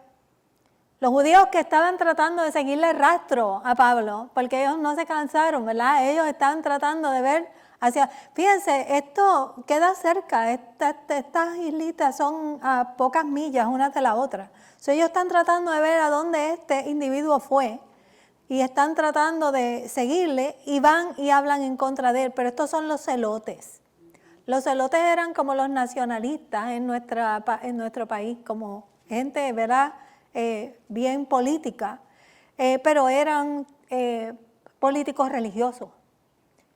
Los judíos que estaban tratando de seguirle el rastro a Pablo, porque ellos no se cansaron, ¿verdad? Ellos estaban tratando de ver hacia... Fíjense, esto queda cerca, estas islitas son a pocas millas unas de la otra. Ellos están tratando de ver a dónde este individuo fue y están tratando de seguirle y van y hablan en contra de él, pero estos son los celotes. Los celotes eran como los nacionalistas en nuestro país, como gente, ¿verdad?, bien política, pero eran políticos religiosos.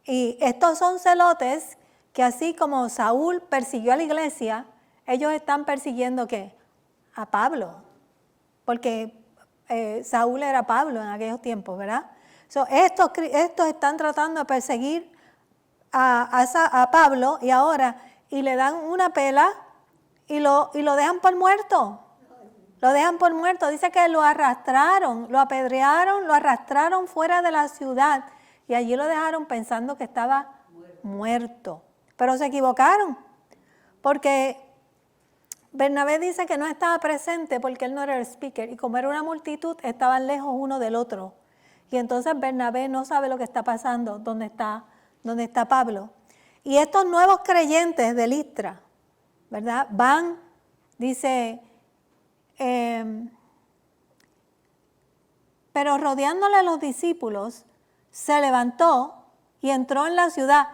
Y estos son celotes que así como Saúl persiguió a la iglesia, ellos están persiguiendo ¿qué? A Pablo, porque Saúl era Pablo en aquellos tiempos, ¿verdad? Estos están tratando de perseguir a Pablo y le dan una pela y lo dejan por muerto. Lo dejan por muerto. Dice que lo arrastraron, lo apedrearon, lo arrastraron fuera de la ciudad y allí lo dejaron pensando que estaba muerto. Pero se equivocaron porque Bernabé dice que no estaba presente porque él no era el speaker y como era una multitud estaban lejos uno del otro. Y entonces Bernabé no sabe lo que está pasando, dónde está Pablo. Y estos nuevos creyentes de Listra, ¿verdad? Van, dice... pero rodeándole a los discípulos, se levantó y entró en la ciudad.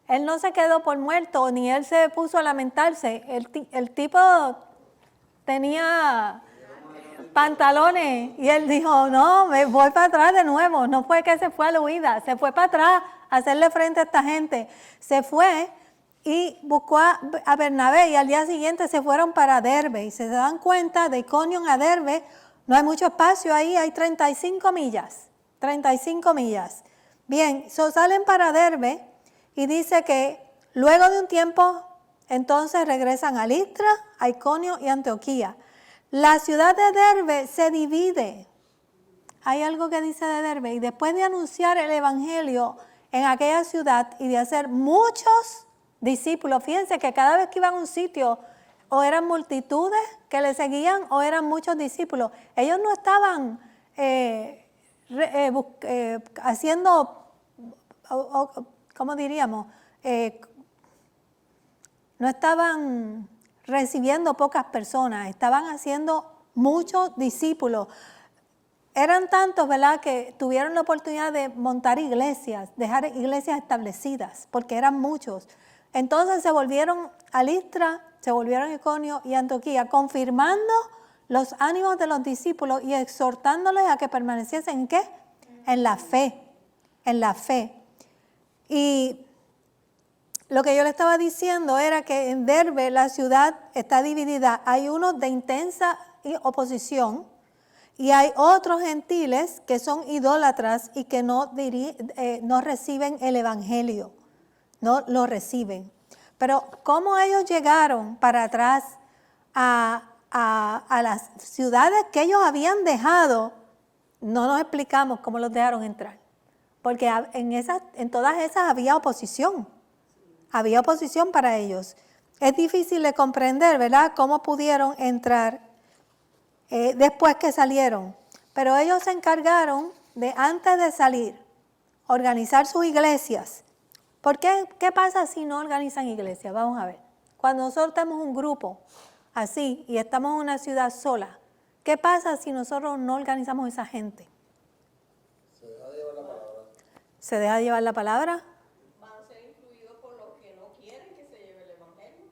Él no se quedó por muerto, ni él se puso a lamentarse. El tipo tenía pantalones y él dijo, no, me voy para atrás de nuevo. No fue que se fue a la huida, se fue para atrás a hacerle frente a esta gente. Se fue y buscó a Bernabé y al día siguiente se fueron para Derbe y se dan cuenta de Iconio a Derbe, no hay mucho espacio ahí, hay 35 millas. Bien, salen para Derbe y dice que luego de un tiempo entonces regresan a Listra, a Iconio y Antioquía. La ciudad de Derbe se divide. Hay algo que dice de Derbe y después de anunciar el evangelio en aquella ciudad y de hacer muchos discípulos, fíjense que cada vez que iban a un sitio o eran multitudes que le seguían o eran muchos discípulos. Ellos no estaban haciendo, ¿cómo diríamos? no estaban recibiendo pocas personas, estaban haciendo muchos discípulos. Eran tantos, ¿verdad?, que tuvieron la oportunidad de montar iglesias, dejar iglesias establecidas, porque eran muchos. Entonces se volvieron a Listra, se volvieron a Iconio y Antioquía, confirmando los ánimos de los discípulos y exhortándoles a que permaneciesen ¿en qué? En la fe, en la fe. Y lo que yo le estaba diciendo era que en Derbe la ciudad está dividida. Hay unos de intensa oposición y hay otros gentiles que son idólatras y que no reciben el evangelio, no lo reciben. Pero cómo ellos llegaron para atrás a las ciudades que ellos habían dejado, no nos explicamos cómo los dejaron entrar. Porque en todas esas había oposición. Había oposición para ellos. Es difícil de comprender, ¿verdad?, cómo pudieron entrar después que salieron. Pero ellos se encargaron de, antes de salir, organizar sus iglesias. ¿Por qué? ¿Qué pasa si no organizan iglesias? Vamos a ver. Cuando nosotros tenemos un grupo así y estamos en una ciudad sola, ¿qué pasa si nosotros no organizamos esa gente? Se deja llevar la palabra. ¿Se deja llevar la palabra? Van a ser influidos por los que no quieren que se lleve el evangelio.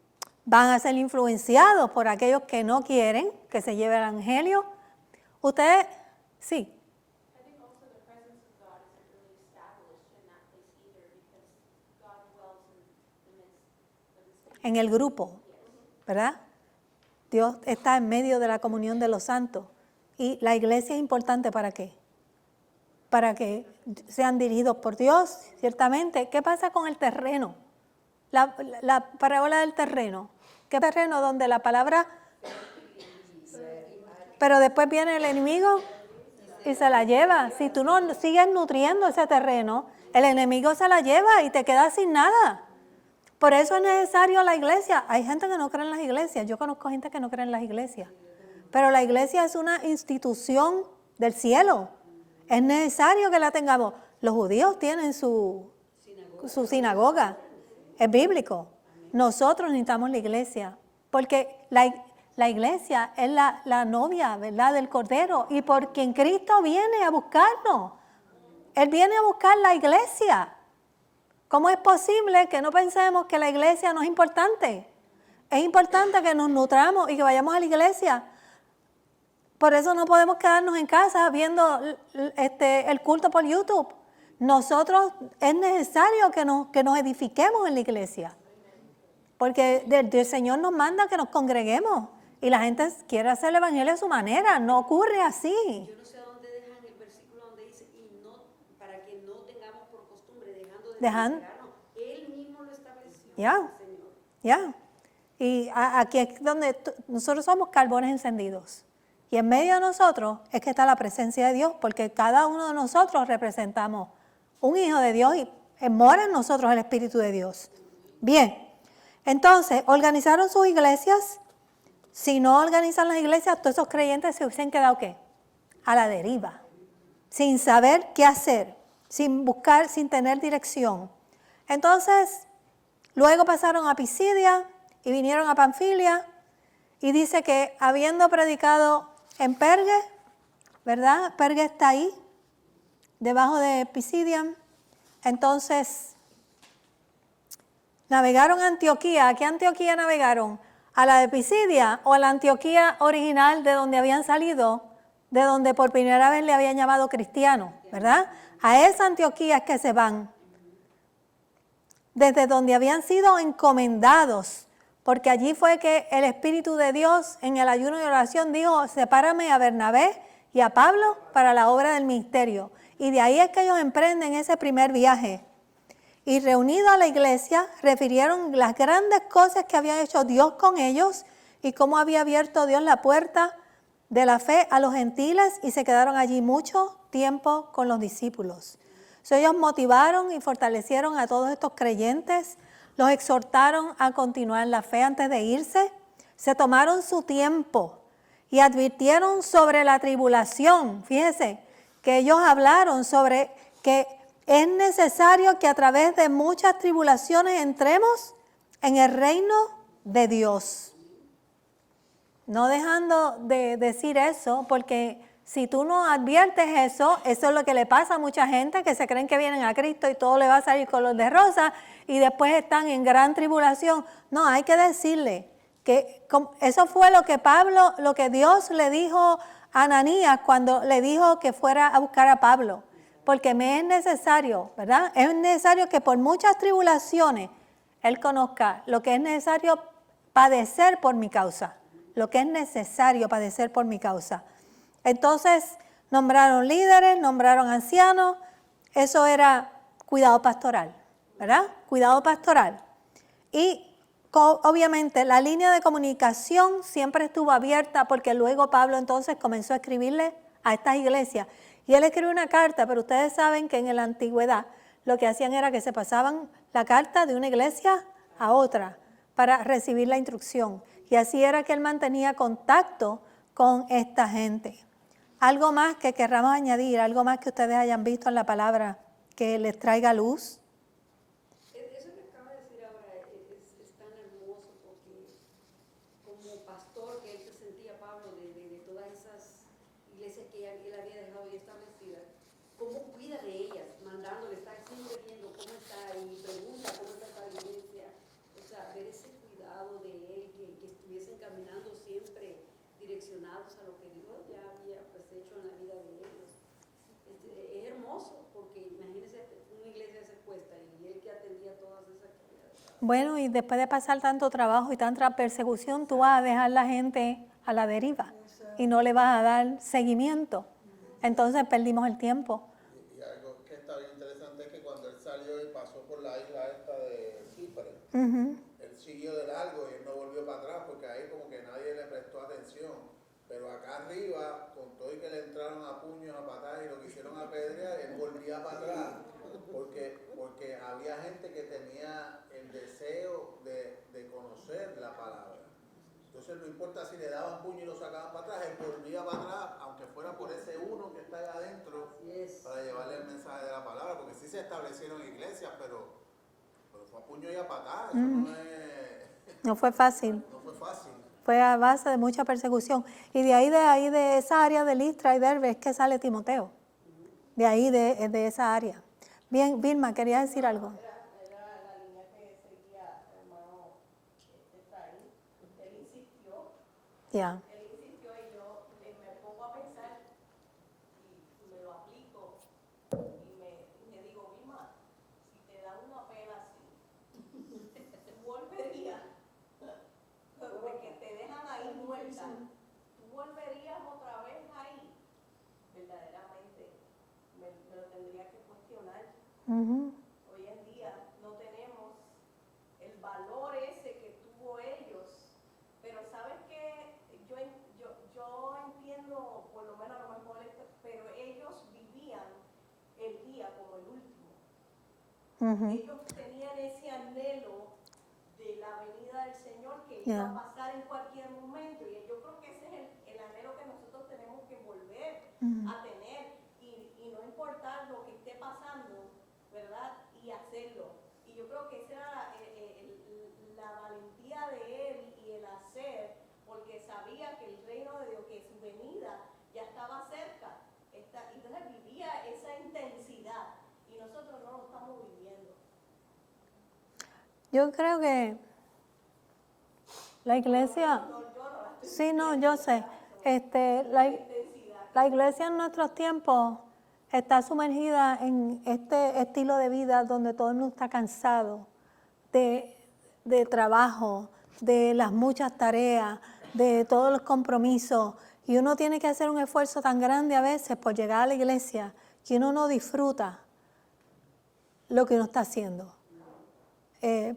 Van a ser influenciados por aquellos que no quieren que se lleve el evangelio. Ustedes, sí. I think also the presence of God isn't really established in that place either because God dwells in the midst of his people. En el grupo, ¿verdad? Dios está en medio de la comunión de los santos. Y la iglesia es importante ¿para qué? Para que sean dirigidos por Dios, ciertamente. ¿Qué pasa con el terreno? La parábola del terreno. ¿Qué terreno? Donde la palabra... Pero después viene el enemigo y se la lleva. Si tú no sigues nutriendo ese terreno, el enemigo se la lleva y te quedas sin nada. Por eso es necesario la iglesia. Hay gente que no cree en las iglesias. Yo conozco gente que no cree en las iglesias. Pero la iglesia es una institución del cielo. Es necesario que la tengamos. Los judíos tienen su sinagoga. Es bíblico. Nosotros necesitamos la iglesia. Porque la iglesia es la novia, ¿verdad?, del Cordero. Y por quien Cristo viene a buscarnos. Él viene a buscar la iglesia. ¿Cómo es posible que no pensemos que la iglesia no es importante? Es importante que nos nutramos y que vayamos a la iglesia. Por eso no podemos quedarnos en casa viendo el culto por YouTube. Nosotros es necesario que nos edifiquemos en la iglesia. Porque el Señor nos manda que nos congreguemos. Y la gente quiere hacer el evangelio a su manera. No ocurre así. Yo no sé dónde dejan el versículo donde dice, y no, para que no tengamos por costumbre, dejando de congregarnos. Él mismo lo estableció, Ya. Señor. Ya. Y aquí es donde nosotros somos carbones encendidos. Y en medio de nosotros es que está la presencia de Dios, porque cada uno de nosotros representamos un hijo de Dios y mora en nosotros el Espíritu de Dios. Bien, entonces organizaron sus iglesias. Si no organizan las iglesias, todos esos creyentes se hubiesen quedado ¿qué? A la deriva, sin saber qué hacer, sin buscar, sin tener dirección. Entonces, luego pasaron a Pisidia y vinieron a Panfilia y dice que habiendo predicado en Pergue, ¿verdad? Pergue está ahí, debajo de Pisidia. Entonces, navegaron a Antioquía. ¿A qué Antioquía navegaron? ¿A la de Pisidia o a la Antioquía original de donde habían salido, de donde por primera vez le habían llamado cristianos, ¿verdad? A esa Antioquía es que se van. Desde donde habían sido encomendados, porque allí fue que el Espíritu de Dios en el ayuno y oración dijo, sepárame a Bernabé y a Pablo para la obra del ministerio. Y de ahí es que ellos emprenden ese primer viaje. Y reunidos a la iglesia, refirieron las grandes cosas que había hecho Dios con ellos y cómo había abierto Dios la puerta de la fe a los gentiles y se quedaron allí mucho tiempo con los discípulos. Ellos motivaron y fortalecieron a todos estos creyentes, los exhortaron a continuar la fe antes de irse, se tomaron su tiempo y advirtieron sobre la tribulación. Fíjense que ellos hablaron sobre que es necesario que a través de muchas tribulaciones entremos en el reino de Dios. No dejando de decir eso, porque si tú no adviertes eso, eso es lo que le pasa a mucha gente que se creen que vienen a Cristo y todo le va a salir color de rosa y después están en gran tribulación. No, hay que decirle que eso fue lo que Pablo, lo que Dios le dijo a Ananías cuando le dijo que fuera a buscar a Pablo. Porque me es necesario, ¿verdad? Es necesario que por muchas tribulaciones él conozca lo que es necesario padecer por mi causa. Lo que es necesario padecer por mi causa. Entonces, nombraron líderes, nombraron ancianos. Eso era cuidado pastoral, ¿verdad? Cuidado pastoral. Y obviamente la línea de comunicación siempre estuvo abierta porque luego Pablo entonces comenzó a escribirle a estas iglesias. Y él escribió una carta, pero ustedes saben que en la antigüedad lo que hacían era que se pasaban la carta de una iglesia a otra para recibir la instrucción. Y así era que él mantenía contacto con esta gente. Algo más que querramos añadir, algo más que ustedes hayan visto en la palabra que les traiga luz. Eso que acaba de decir ahora es tan hermoso porque como pastor que él se sentía, Pablo, de todas esas iglesias que él había dejado ya establecidas, cómo cuida de ellas, mandándole, está siempre viendo cómo está y pregunta cómo está esa iglesia. O sea, ver ese cuidado de él, que estuviesen caminando siempre direccionados a lo que Dios ya había pues hecho en la vida de ellos. Es hermoso porque imagínense una iglesia expuesta y él que atendía todas esas actividades. Bueno, y después de pasar tanto trabajo y tanta persecución, tú vas a dejar la gente a la deriva y no le vas a dar seguimiento. Entonces perdimos el tiempo. Y algo que está bien interesante es que cuando él salió y pasó por la isla esta de Chipre, él siguió de largo y él no volvió para atrás porque ahí como que nadie le prestó atención. Pero acá arriba, con todo y que le entraron a puños, a patadas y lo quisieron apedrear, él volvía para atrás porque había gente que tenía el deseo de conocer la palabra. Entonces no importa si le daban puño y lo sacaban para atrás, él volvía para atrás, aunque fuera por ese uno que está ahí adentro, para llevarle el mensaje de la palabra, porque sí se establecieron iglesias, pero fue a puño y a patadas, eso No fue fácil. no fue fácil. Fue a base de mucha persecución. Y de ahí de esa área de Listra y Derbe es que sale Timoteo. De ahí, de esa área. Bien, Vilma, ¿quería decir algo? Era la línea que seguía hermano Efraín. Él insistió Ya. Él insistió y yo me pongo a pensar y me lo aplico y me digo, Vilma, si te da una pena así, tú volverías, de que te dejan ahí muerta, tú volverías otra vez ahí. Verdaderamente me lo tendría que cuestionar. Hoy en día no tenemos el valor ese que tuvo ellos, pero sabes que yo entiendo, por lo menos a lo mejor, pero ellos vivían el día como el último. Ellos tenían ese anhelo de la venida del Señor que iba a pasar en cualquier momento, y yo creo que ese es el anhelo que nosotros tenemos que volver a tener y no importar lo que esté pasando, ¿verdad? Y hacerlo. Y yo creo que esa era la valentía de él y el hacer, porque sabía que el reino de Dios, que su venida ya estaba cerca. Entonces vivía esa intensidad y nosotros no lo estamos viviendo. Yo creo que la iglesia... Sí, no, yo sé. La iglesia en nuestros tiempos está sumergida en este estilo de vida donde todo el mundo está cansado de trabajo, de las muchas tareas, de todos los compromisos. Y uno tiene que hacer un esfuerzo tan grande a veces por llegar a la iglesia que uno no disfruta lo que uno está haciendo.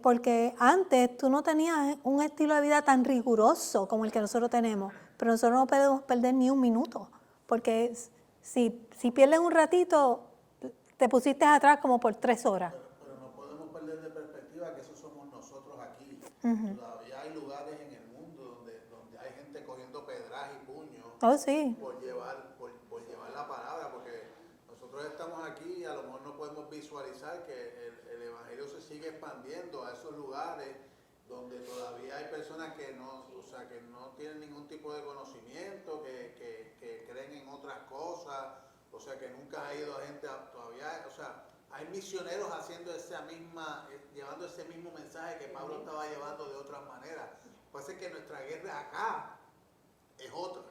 Porque antes tú no tenías un estilo de vida tan riguroso como el que nosotros tenemos, pero nosotros no podemos perder ni un minuto, porque si pierdes un ratito, te pusiste atrás como por 3 horas. Pero no podemos perder de perspectiva que eso somos nosotros aquí. Todavía hay lugares en el mundo donde hay gente cogiendo pedras y puños Oh, sí. por llevar la palabra, porque nosotros estamos aquí y a lo mejor no podemos visualizar que el evangelio se sigue expandiendo a esos lugares personas que no, o sea, que no tienen ningún tipo de conocimiento, que creen en otras cosas, o sea, que nunca ha ido gente todavía, o sea, hay misioneros haciendo llevando ese mismo mensaje que Pablo estaba llevando de otras maneras. Pasa que nuestra guerra acá es otra,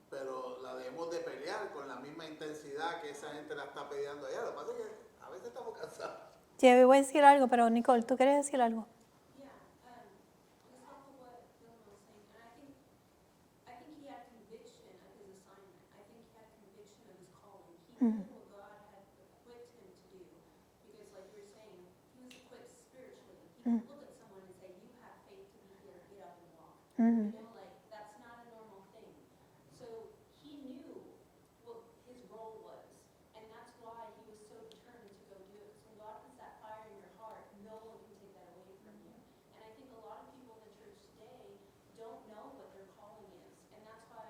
pero la debemos de pelear con la misma intensidad que esa gente la está peleando allá. Lo que pasa es que a veces estamos cansados. Sí, voy a decir algo, pero Nicole, ¿tú quieres decir algo? Yeah, just off of what Bill was saying, and I think he had conviction of his assignment. I think he had conviction of his calling. He knew what God had equipped him to do, because like you were saying, he was equipped spiritually. He could look at someone and say, "You have faith to be here. Get up and walk." You know, like that's not a normal thing. So he knew what his role was, and that's why he was so determined to go do it. So when God puts that fire in your heart, no one can take that away from you. And I think a lot of people in the church today don't know what their calling is, and that's why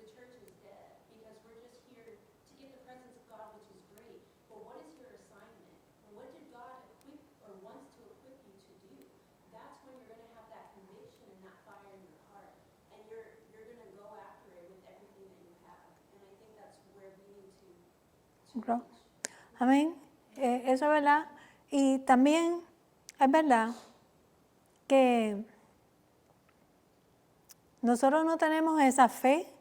the church is dead, because we're just here to get the presence of God, which is great. But what is your assignment? And what did God equip or wants to equip you to do? That's when you're going to have that conviction and that fire in your heart, and you're going to go after it with everything that you have. And I think that's where we need to Grow. reach. Amén. Eso es verdad. Y también es verdad que nosotros no tenemos esa fe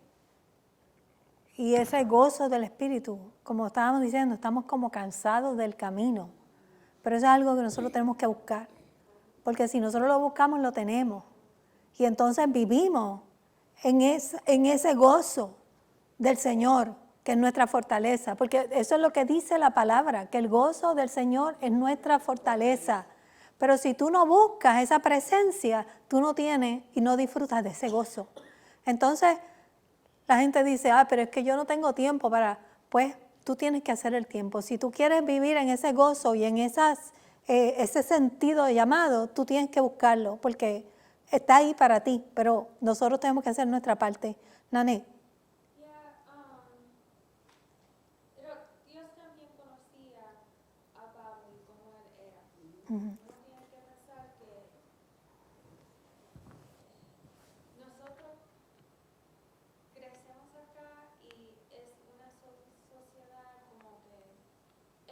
y ese gozo del Espíritu. Como estábamos diciendo, estamos como cansados del camino. Pero eso es algo que nosotros tenemos que buscar. Porque si nosotros lo buscamos, lo tenemos. Y entonces vivimos en ese gozo del Señor, que es nuestra fortaleza. Porque eso es lo que dice la palabra, que el gozo del Señor es nuestra fortaleza. Pero si tú no buscas esa presencia, tú no tienes y no disfrutas de ese gozo. Entonces, la gente dice, pero es que yo no tengo tiempo para... Pues, tú tienes que hacer el tiempo. Si tú quieres vivir en ese gozo y en ese sentido de llamado, tú tienes que buscarlo, porque está ahí para ti, pero nosotros tenemos que hacer nuestra parte. Nane. Pero Dios también conocía a Pablo y cómo él era. Ujú. Uno tiene que pensar que nosotros crecemos acá y es una sociedad como que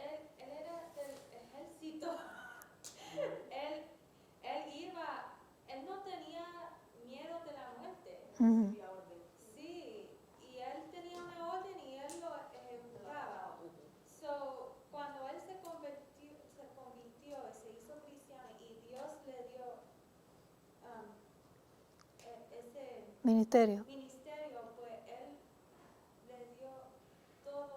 él era del ejército. él no tenía miedo de la muerte. Ujú. Sí, y él tenía una orden y él lo ejecutaba. So, cuando él se convirtió y se hizo cristiano y Dios le dio ese Ministerio. ministerio, pues él le dio todo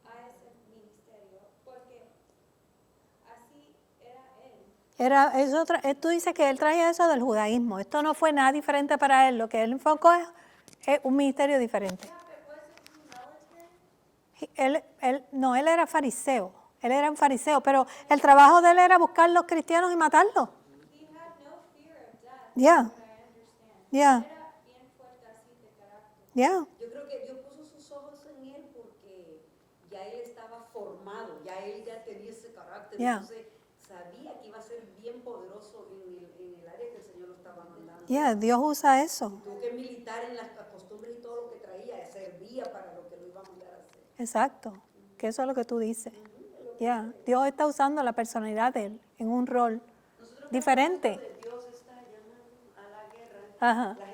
a ese ministerio, porque así era él. Tú dices que él traía eso del judaísmo. Esto no fue nada diferente para él. Lo que él enfocó es un ministerio diferente. Él era fariseo. Él era un fariseo, pero el trabajo de él era buscar los cristianos y matarlos. He had no fear of death, Yeah. what I understand. Yeah. Era bien fuerte así de carácter. Yeah. Yo creo que Dios puso sus ojos en él porque ya él estaba formado, ya él ya tenía ese carácter, Yeah. entonces sabía que iba a ser bien poderoso en el área que el Señor lo estaba mandando. Yeah, Dios usa eso. Tuvo que militar en las costumbres y todo lo que traía, servía para lo que lo iba a mandar a hacer. Exacto. Que eso es lo que tú dices. Yeah. Dios está usando la personalidad de él en un rol Nosotros diferente. cuando Dios está llamando a la guerra, Ajá. la